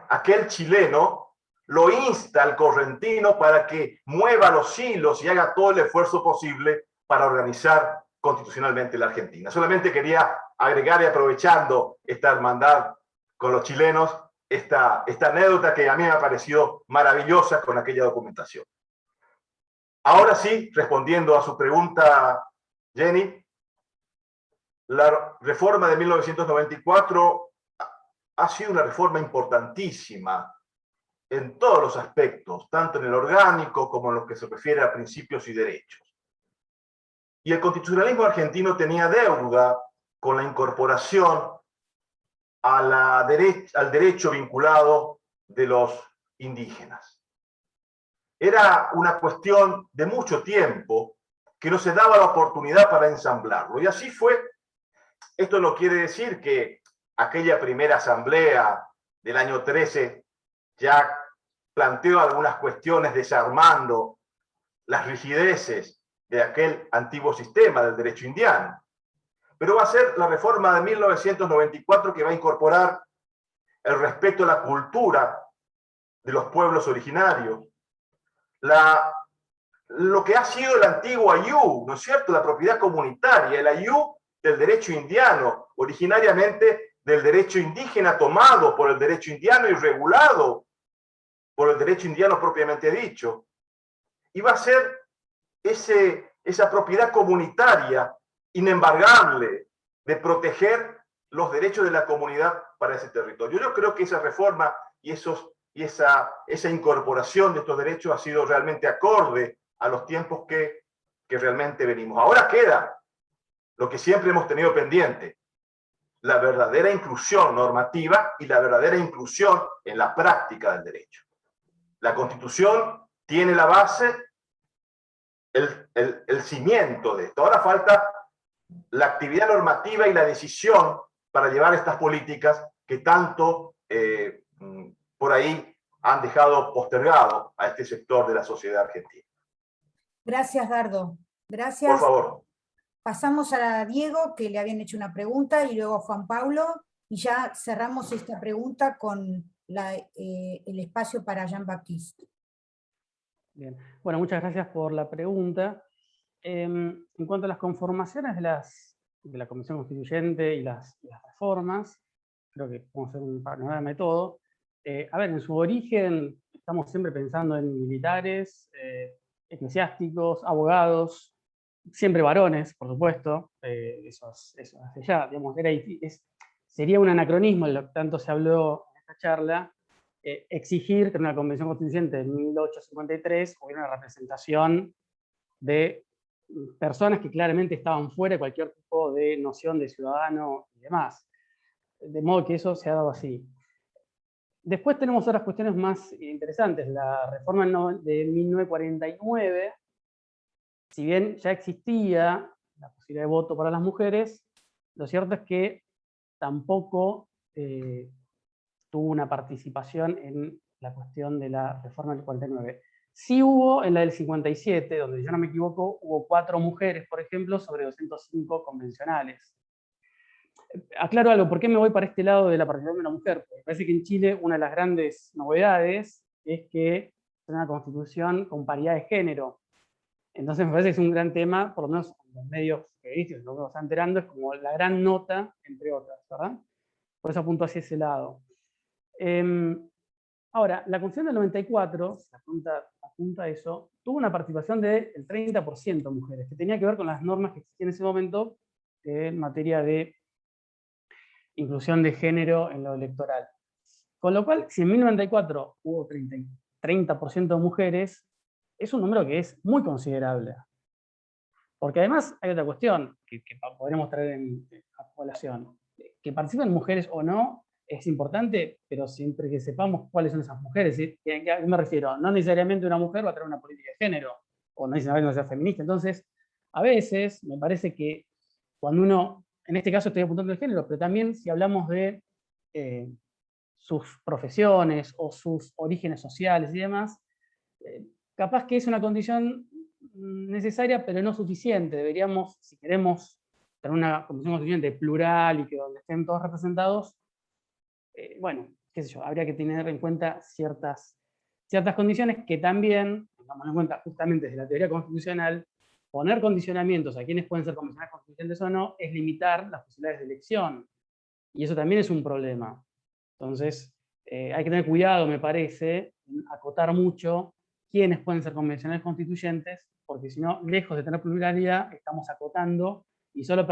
aquel chileno lo insta al correntino para que mueva los hilos y haga todo el esfuerzo posible para organizar constitucionalmente la Argentina. Solamente quería agregar, y aprovechando esta hermandad con los chilenos, esta anécdota que a mí me ha parecido maravillosa con aquella documentación. Ahora sí, respondiendo a su pregunta, Jenny, la reforma de 1994 ha sido una reforma importantísima en todos los aspectos, tanto en el orgánico como en lo que se refiere a principios y derechos. Y el constitucionalismo argentino tenía deuda con la incorporación al derecho vinculado de los indígenas. Era una cuestión de mucho tiempo que no se daba la oportunidad para ensamblarlo. Y así fue. Esto no quiere decir que aquella primera asamblea del año 13 ya planteó algunas cuestiones desarmando las rigideces de aquel antiguo sistema del derecho indiano. Pero va a ser la reforma de 1994 que va a incorporar el respeto a la cultura de los pueblos originarios, lo que ha sido el antiguo ayú, ¿no es cierto?, la propiedad comunitaria, el ayú del derecho indiano, originariamente del derecho indígena tomado por el derecho indiano y regulado por el derecho indiano propiamente dicho. Y va a ser esa propiedad comunitaria inembargable de proteger los derechos de la comunidad para ese territorio. Yo creo que esa reforma y esa incorporación de estos derechos ha sido realmente acorde a los tiempos que realmente venimos. Ahora queda lo que siempre hemos tenido pendiente, la verdadera inclusión normativa y la verdadera inclusión en la práctica del derecho. La Constitución tiene la base, el cimiento de esto. Ahora falta la actividad normativa y la decisión para llevar estas políticas que tanto por ahí han dejado postergado a este sector de la sociedad argentina. Gracias, Dardo. Gracias. Por favor. Pasamos a Diego, que le habían hecho una pregunta, y luego a Juan Pablo, y ya cerramos esta pregunta con el espacio para Jean-Baptiste. Bien, bueno, muchas gracias por la pregunta. En cuanto a las conformaciones de la Comisión Constituyente y las reformas, creo que podemos hacer un panorama de todo. A ver, en su origen estamos siempre pensando en militares, eclesiásticos, abogados, siempre varones, por supuesto, eso hace ya, digamos, sería un anacronismo, lo que tanto se habló en esta charla, exigir que en una convención constituyente de 1853 hubiera una representación de personas que claramente estaban fuera de cualquier tipo de noción de ciudadano y demás. De modo que eso se ha dado así. Después tenemos otras cuestiones más interesantes. La reforma de 1949, si bien ya existía la posibilidad de voto para las mujeres, lo cierto es que tampoco tuvo una participación en la cuestión de la reforma del 49. Sí hubo en la del 57, donde yo no me equivoco, hubo 4 mujeres, por ejemplo, sobre 205 convencionales. Aclaro algo, ¿por qué me voy para este lado de la participación de la mujer? Porque me parece que en Chile una de las grandes novedades es que sea una constitución con paridad de género. Entonces me parece que es un gran tema, por lo menos en los medios periodísticos, lo que nos está enterando, es como la gran nota, entre otras, ¿verdad? Por eso apunto hacia ese lado. Ahora, la Constitución del 94, apunta a eso, tuvo una participación del 30% de mujeres, que tenía que ver con las normas que existían en ese momento en materia de inclusión de género en lo electoral. Con lo cual, si en 1994 hubo 30% de mujeres, es un número que es muy considerable. Porque además hay otra cuestión que podremos traer a colación. Que participen mujeres o no es importante, pero siempre que sepamos cuáles son esas mujeres. ¿Sí? ¿A qué me refiero? No necesariamente una mujer va a traer una política de género, o no necesariamente ser feminista. Entonces, a veces me parece que cuando uno, en este caso estoy apuntando el género, pero también si hablamos de sus profesiones o sus orígenes sociales y demás, capaz que es una condición necesaria, pero no suficiente. Deberíamos, si queremos tener una condición constituyente plural y que donde estén todos representados, bueno, qué sé yo, habría que tener en cuenta ciertas condiciones que también, tengamos en cuenta justamente desde la teoría constitucional, poner condicionamientos a quienes pueden ser comisionados constituyentes o no, es limitar las posibilidades de elección. Y eso también es un problema. Entonces, hay que tener cuidado, me parece, en acotar mucho quiénes pueden ser convencionales constituyentes, porque si no, lejos de tener pluralidad, estamos acotando y solo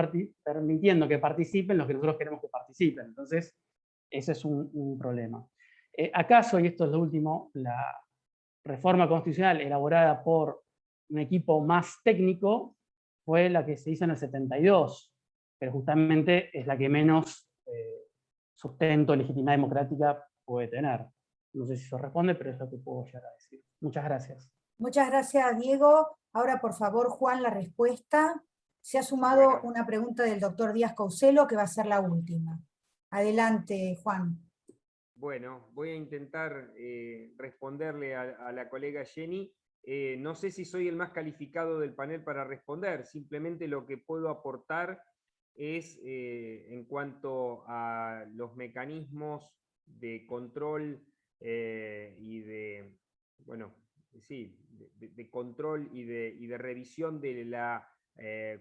permitiendo que participen los que nosotros queremos que participen. Entonces, ese es un problema. ¿Acaso, y esto es lo último, la reforma constitucional elaborada por un equipo más técnico fue la que se hizo en el 72, pero justamente es la que menos sustento, legitimidad democrática puede tener? No sé si eso responde, pero es lo que puedo llegar a decir. Muchas gracias. Muchas gracias, Diego. Ahora, por favor, Juan, la respuesta. Se ha sumado una pregunta del doctor Díaz Couselo, que va a ser la última. Adelante, Juan. Bueno, voy a intentar responderle a la colega Jenny. No sé si soy el más calificado del panel para responder, simplemente lo que puedo aportar es en cuanto a los mecanismos de control y de, bueno, sí, de control y de revisión de la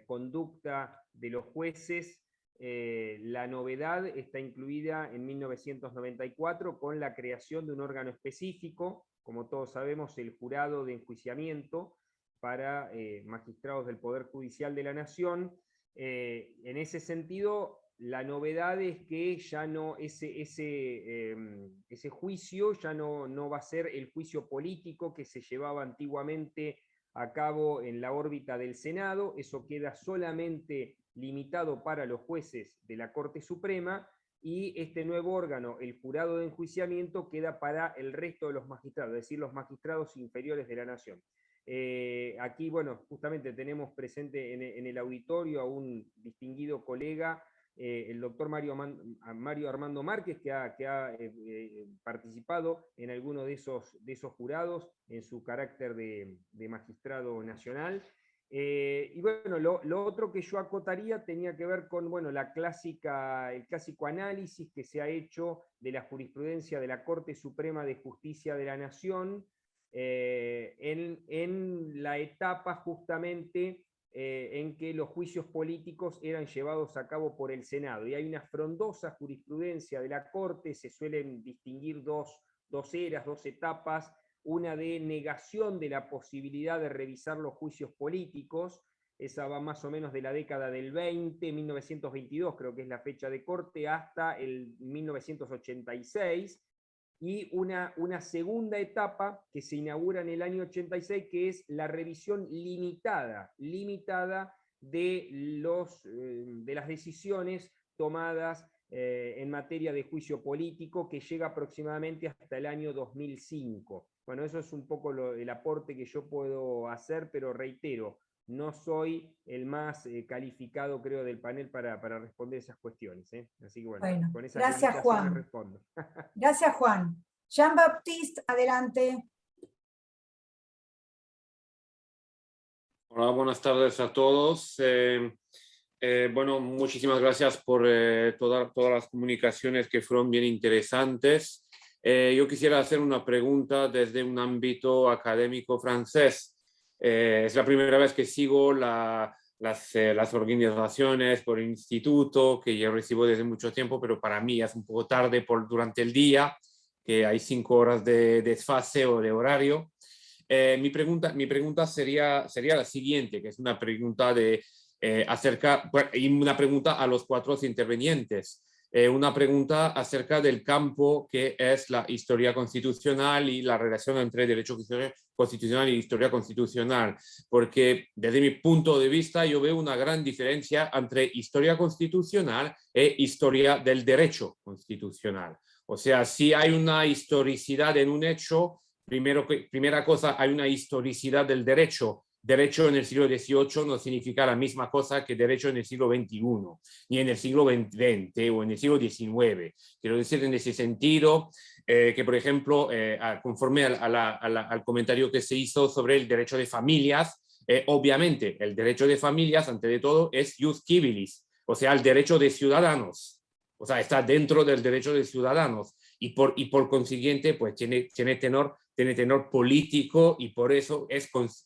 conducta de los jueces. La novedad está incluida en 1994 con la creación de un órgano específico, como todos sabemos, el Jurado de Enjuiciamiento para magistrados del Poder Judicial de la Nación. En ese sentido, la novedad es que ya no ese juicio ya no va a ser el juicio político que se llevaba antiguamente a cabo en la órbita del Senado. Eso queda solamente limitado para los jueces de la Corte Suprema, y este nuevo órgano, el Jurado de Enjuiciamiento, queda para el resto de los magistrados, es decir, los magistrados inferiores de la Nación. Aquí, bueno, justamente tenemos presente en el auditorio a un distinguido colega, el doctor Mario Armando Márquez, que ha participado en alguno de esos jurados en su carácter de magistrado nacional. Y bueno, lo otro que yo acotaría tenía que ver con, bueno, el clásico análisis que se ha hecho de la jurisprudencia de la Corte Suprema de Justicia de la Nación en la etapa justamente en que los juicios políticos eran llevados a cabo por el Senado. Y hay una frondosa jurisprudencia de la Corte, se suelen distinguir dos eras, dos etapas, una de negación de la posibilidad de revisar los juicios políticos, esa va más o menos de la década del 20, 1922 creo que es la fecha de corte, hasta el 1986, y una segunda etapa que se inaugura en el año 86, que es la revisión limitada de las decisiones tomadas en materia de juicio político, que llega aproximadamente hasta el año 2005. Bueno, eso es un poco el aporte que yo puedo hacer, pero reitero, no soy el más calificado, creo, del panel para responder esas cuestiones. Así que bueno, con esas gracias, Juan. respondo. Gracias, Juan. Jean-Baptiste, adelante. Hola, buenas tardes a todos. Bueno, muchísimas gracias por todas las comunicaciones que fueron bien interesantes. Yo quisiera hacer una pregunta desde un ámbito académico francés. Es la primera vez que sigo las organizaciones por instituto, que yo recibo desde mucho tiempo, pero para mí es un poco tarde durante el día, que hay 5 horas de desfase o de horario. Mi pregunta sería la siguiente, que es una pregunta y una pregunta a los 4 intervenientes. Una pregunta acerca del campo que es la historia constitucional y la relación entre derecho constitucional y historia constitucional, porque desde mi punto de vista yo veo una gran diferencia entre historia constitucional e historia del derecho constitucional. O sea, si hay una historicidad en un hecho, primera cosa, hay una historicidad del derecho. Derecho en el siglo XVIII no significa la misma cosa que derecho en el siglo XXI, ni en el siglo XX o en el siglo XIX. Quiero decir en ese sentido que, por ejemplo, conforme al comentario que se hizo sobre el derecho de familias, obviamente el derecho de familias, antes de todo, es ius civilis, o sea, el derecho de ciudadanos. O sea, está dentro del derecho de ciudadanos y por consiguiente, pues tiene tenor político y por eso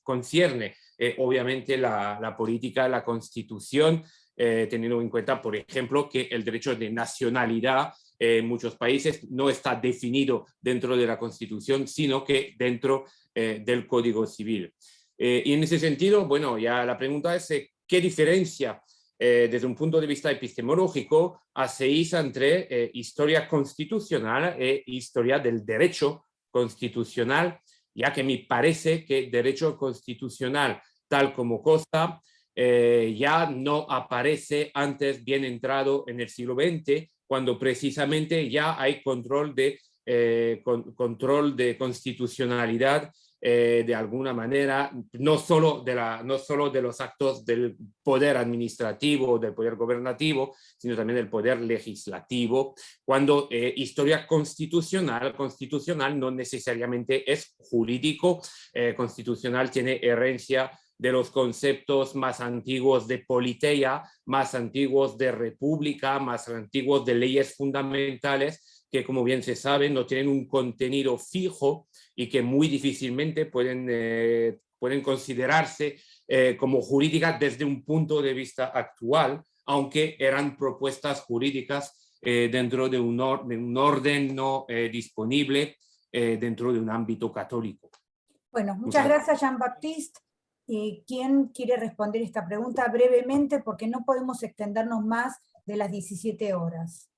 concierne obviamente la política, la constitución, teniendo en cuenta, por ejemplo, que el derecho de nacionalidad en muchos países no está definido dentro de la constitución, sino que dentro del Código Civil. Y en ese sentido, bueno, ya la pregunta es, ¿qué diferencia desde un punto de vista epistemológico hacéis entre historia constitucional e historia del derecho constitucional, ya que me parece que derecho constitucional tal como cosa ya no aparece antes bien entrado en el siglo XX, cuando precisamente ya hay control de constitucionalidad de alguna manera, no solo de los actos del poder administrativo, del poder gobernativo, sino también del poder legislativo, cuando historia constitucional no necesariamente es jurídico, constitucional tiene herencia de los conceptos más antiguos de politeia, más antiguos de república, más antiguos de leyes fundamentales, que como bien se sabe no tienen un contenido fijo y que muy difícilmente pueden considerarse como jurídicas desde un punto de vista actual, aunque eran propuestas jurídicas dentro de un orden no disponible dentro de un ámbito católico. Bueno, muchas gracias, Jean-Baptiste. ¿Quién quiere responder esta pregunta brevemente? Porque no podemos extendernos más de las 17 horas.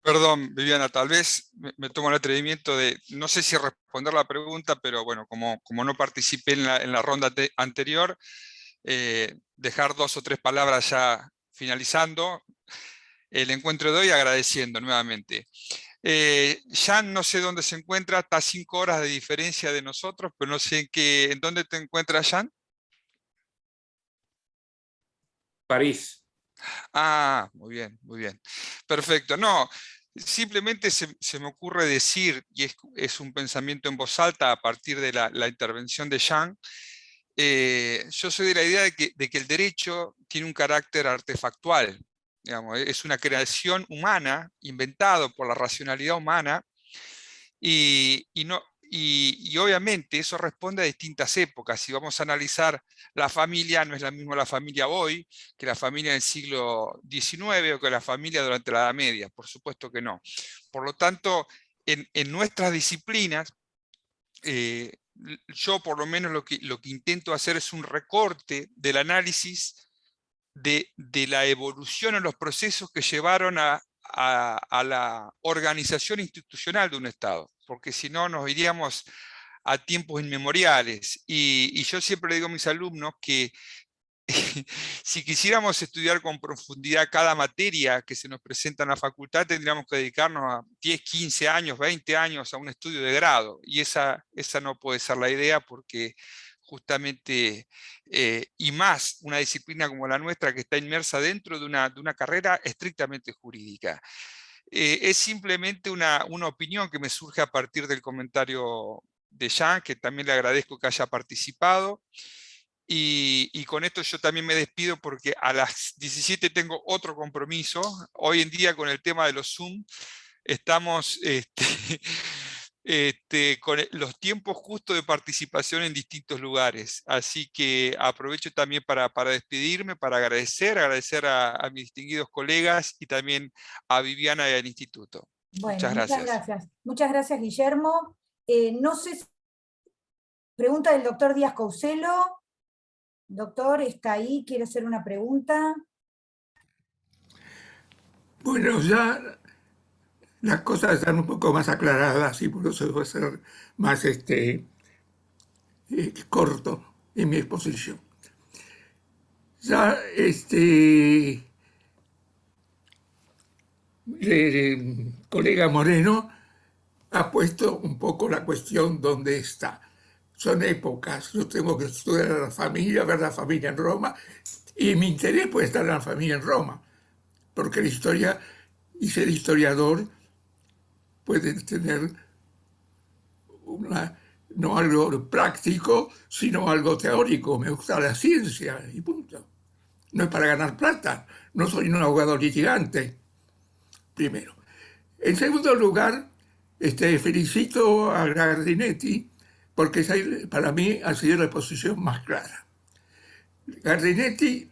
Perdón, Viviana, tal vez me tomo el atrevimiento de, no sé si responder la pregunta, pero bueno, como no participé en la ronda anterior, dejar 2 o 3 palabras ya finalizando el encuentro de hoy, agradeciendo nuevamente. Jan, no sé dónde se encuentra, está a 5 horas de diferencia de nosotros, pero no sé en dónde te encuentras, Jan. París. Ah, muy bien, muy bien. Perfecto. No, simplemente se me ocurre decir, y es un pensamiento en voz alta a partir de la intervención de Jan, yo soy de la idea de que el derecho tiene un carácter artefactual. Digamos, es una creación humana, inventado por la racionalidad humana, y obviamente eso responde a distintas épocas. Si vamos a analizar la familia, no es la misma la familia hoy que la familia del siglo XIX o que la familia durante la Edad Media, por supuesto que no. Por lo tanto, en nuestras disciplinas, yo por lo menos lo que intento hacer es un recorte del análisis de la evolución en los procesos que llevaron a la organización institucional de un Estado, porque si no nos iríamos a tiempos inmemoriales. Y yo siempre le digo a mis alumnos que si quisiéramos estudiar con profundidad cada materia que se nos presenta en la facultad, tendríamos que dedicarnos a 10, 15 años, 20 años a un estudio de grado, y esa no puede ser la idea, porque justamente, y más una disciplina como la nuestra que está inmersa dentro de una carrera estrictamente jurídica. Es simplemente una opinión que me surge a partir del comentario de Jan, que también le agradezco que haya participado. Y con esto yo también me despido porque a las 17 tengo otro compromiso. Hoy en día con el tema de los Zoom, estamos con los tiempos justos de participación en distintos lugares. Así que aprovecho también para despedirme, para agradecer a mis distinguidos colegas y también a Viviana y al Instituto. Bueno, muchas gracias. Muchas gracias, Guillermo. No sé si... Pregunta del doctor Díaz Couselo. Doctor, ¿está ahí? ¿Quiere hacer una pregunta? Bueno, ya las cosas están un poco más aclaradas y por eso voy a ser más corto en mi exposición. Ya el colega Moreno ha puesto un poco la cuestión donde está. Son épocas, yo tengo que estudiar a la familia, ver la familia en Roma, y mi interés puede estar en la familia en Roma, porque la historia y ser historiador puede tener no algo práctico, sino algo teórico. Me gusta la ciencia y punto. No es para ganar plata, no soy un abogado litigante, primero. En segundo lugar, felicito a Gardinetti, porque para mí ha sido la exposición más clara. Gardinetti,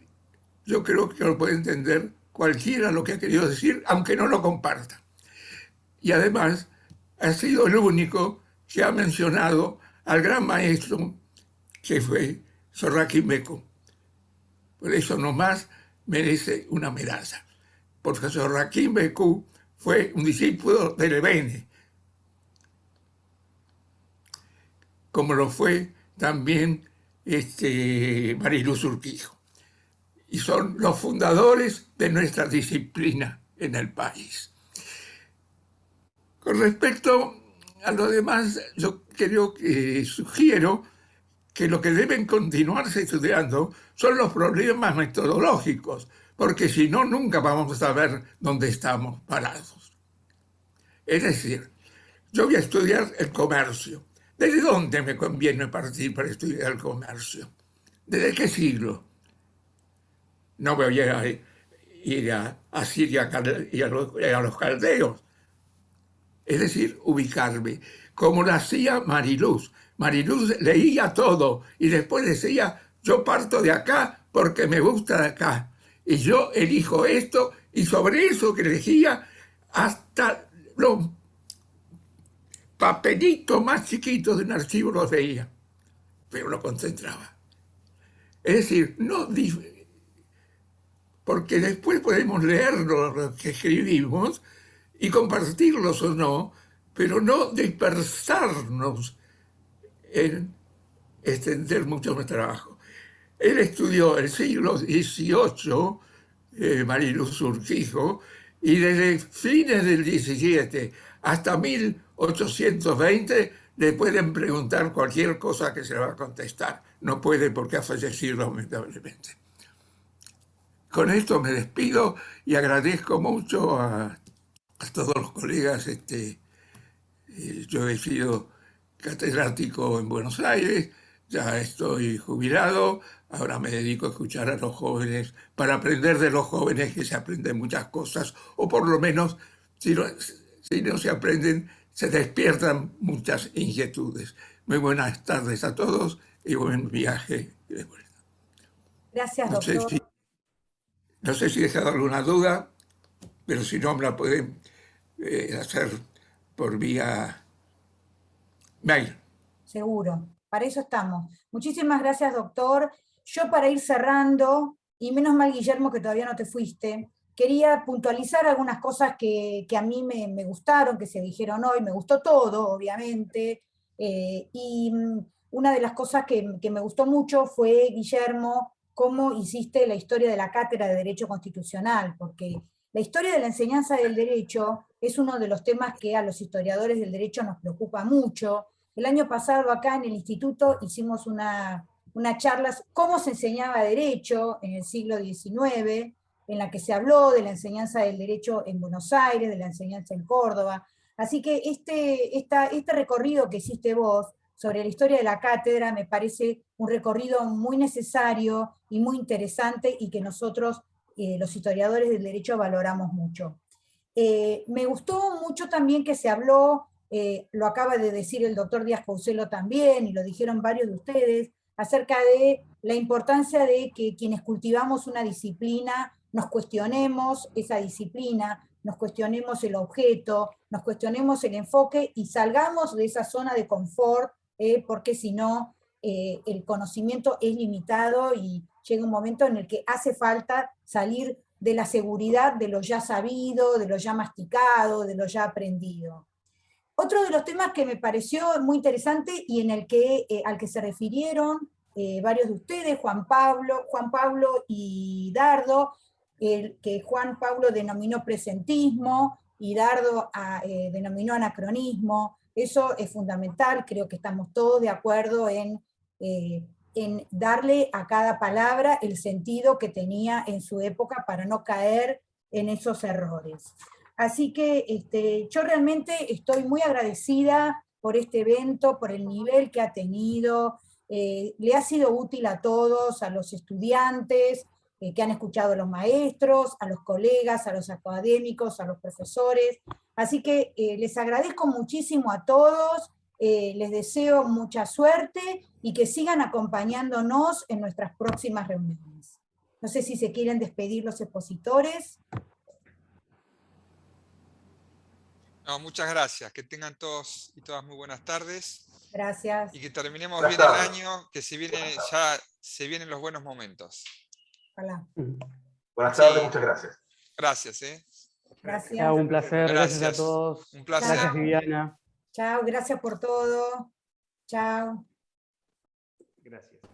yo creo que lo puede entender cualquiera lo que ha querido decir, aunque no lo comparta. Y además, ha sido el único que ha mencionado al gran maestro que fue Zorraki Meco. Por eso nomás merece una medalla. Porque Zorraki Meco fue un discípulo de Levene, como lo fue también Mariluz Urquijo. Y son los fundadores de nuestra disciplina en el país. Con respecto a lo demás, yo creo que sugiero que lo que deben continuarse estudiando son los problemas metodológicos, porque si no, nunca vamos a saber dónde estamos parados. Es decir, yo voy a estudiar el comercio. ¿Desde dónde me conviene partir para estudiar el comercio? ¿Desde qué siglo? No voy a ir a Siria y a los caldeos. Es decir, ubicarme, como lo hacía Mariluz. Mariluz leía todo y después decía, yo parto de acá porque me gusta de acá. Y yo elijo esto y sobre eso que elegía hasta los papelitos más chiquitos de un archivo los veía, pero lo concentraba. Es decir, no, porque después podemos leer lo que escribimos y compartirlos o no, pero no dispersarnos en extender mucho más trabajo. Él estudió el siglo XVIII, Mariluz Urquijo, y desde fines del XVII hasta 1820 le pueden preguntar cualquier cosa que se le va a contestar. No puede porque ha fallecido lamentablemente. Con esto me despido y agradezco mucho a todos los colegas. Yo he sido catedrático en Buenos Aires, ya estoy jubilado, ahora me dedico a escuchar a los jóvenes, para aprender de los jóvenes, que se aprenden muchas cosas, o por lo menos, si no se aprenden, se despiertan muchas inquietudes. Muy buenas tardes a todos y buen viaje de vuelta. Gracias, doctor. No sé si he dejado alguna duda, pero si no me la pueden hacer por vía mail. Seguro, para eso estamos. Muchísimas gracias, doctor. Yo, para ir cerrando, y menos mal, Guillermo, que todavía no te fuiste, quería puntualizar algunas cosas que a mí me gustaron, que se dijeron hoy. Me gustó todo, obviamente, y una de las cosas que me gustó mucho fue, Guillermo, cómo hiciste la historia de la cátedra de Derecho Constitucional, porque la historia de la enseñanza del derecho es uno de los temas que a los historiadores del derecho nos preocupa mucho. El año pasado acá en el instituto hicimos una charla, cómo se enseñaba derecho en el siglo XIX, en la que se habló de la enseñanza del derecho en Buenos Aires, de la enseñanza en Córdoba. Así que este recorrido que hiciste vos sobre la historia de la cátedra me parece un recorrido muy necesario y muy interesante, y que nosotros, los historiadores del derecho, valoramos mucho. Me gustó mucho también que se habló, lo acaba de decir el doctor Díaz Couselo también, y lo dijeron varios de ustedes, acerca de la importancia de que quienes cultivamos una disciplina nos cuestionemos esa disciplina, nos cuestionemos el objeto, nos cuestionemos el enfoque y salgamos de esa zona de confort, porque si no, el conocimiento es limitado y llega un momento en el que hace falta salir de la seguridad de lo ya sabido, de lo ya masticado, de lo ya aprendido. Otro de los temas que me pareció muy interesante y en el que, al que se refirieron varios de ustedes, Juan Pablo y Dardo, que Juan Pablo denominó presentismo y Dardo denominó anacronismo. Eso es fundamental, creo que estamos todos de acuerdo en darle a cada palabra el sentido que tenía en su época para no caer en esos errores. Así que yo realmente estoy muy agradecida por este evento, por el nivel que ha tenido, le ha sido útil a todos, a los estudiantes que han escuchado a los maestros, a los colegas, a los académicos, a los profesores. Así que les agradezco muchísimo a todos, les deseo mucha suerte y que sigan acompañándonos en nuestras próximas reuniones. No sé si se quieren despedir los expositores. No, muchas gracias. Que tengan todos y todas muy buenas tardes. Gracias. Y que terminemos bien el año, que ya se vienen los buenos momentos. Ojalá. Buenas tardes, muchas gracias. Gracias. Gracias. Chao, un placer. Gracias a Gracias. todos. Un placer. Gracias, Viviana. Chao, gracias por todo. Chao. Gracias.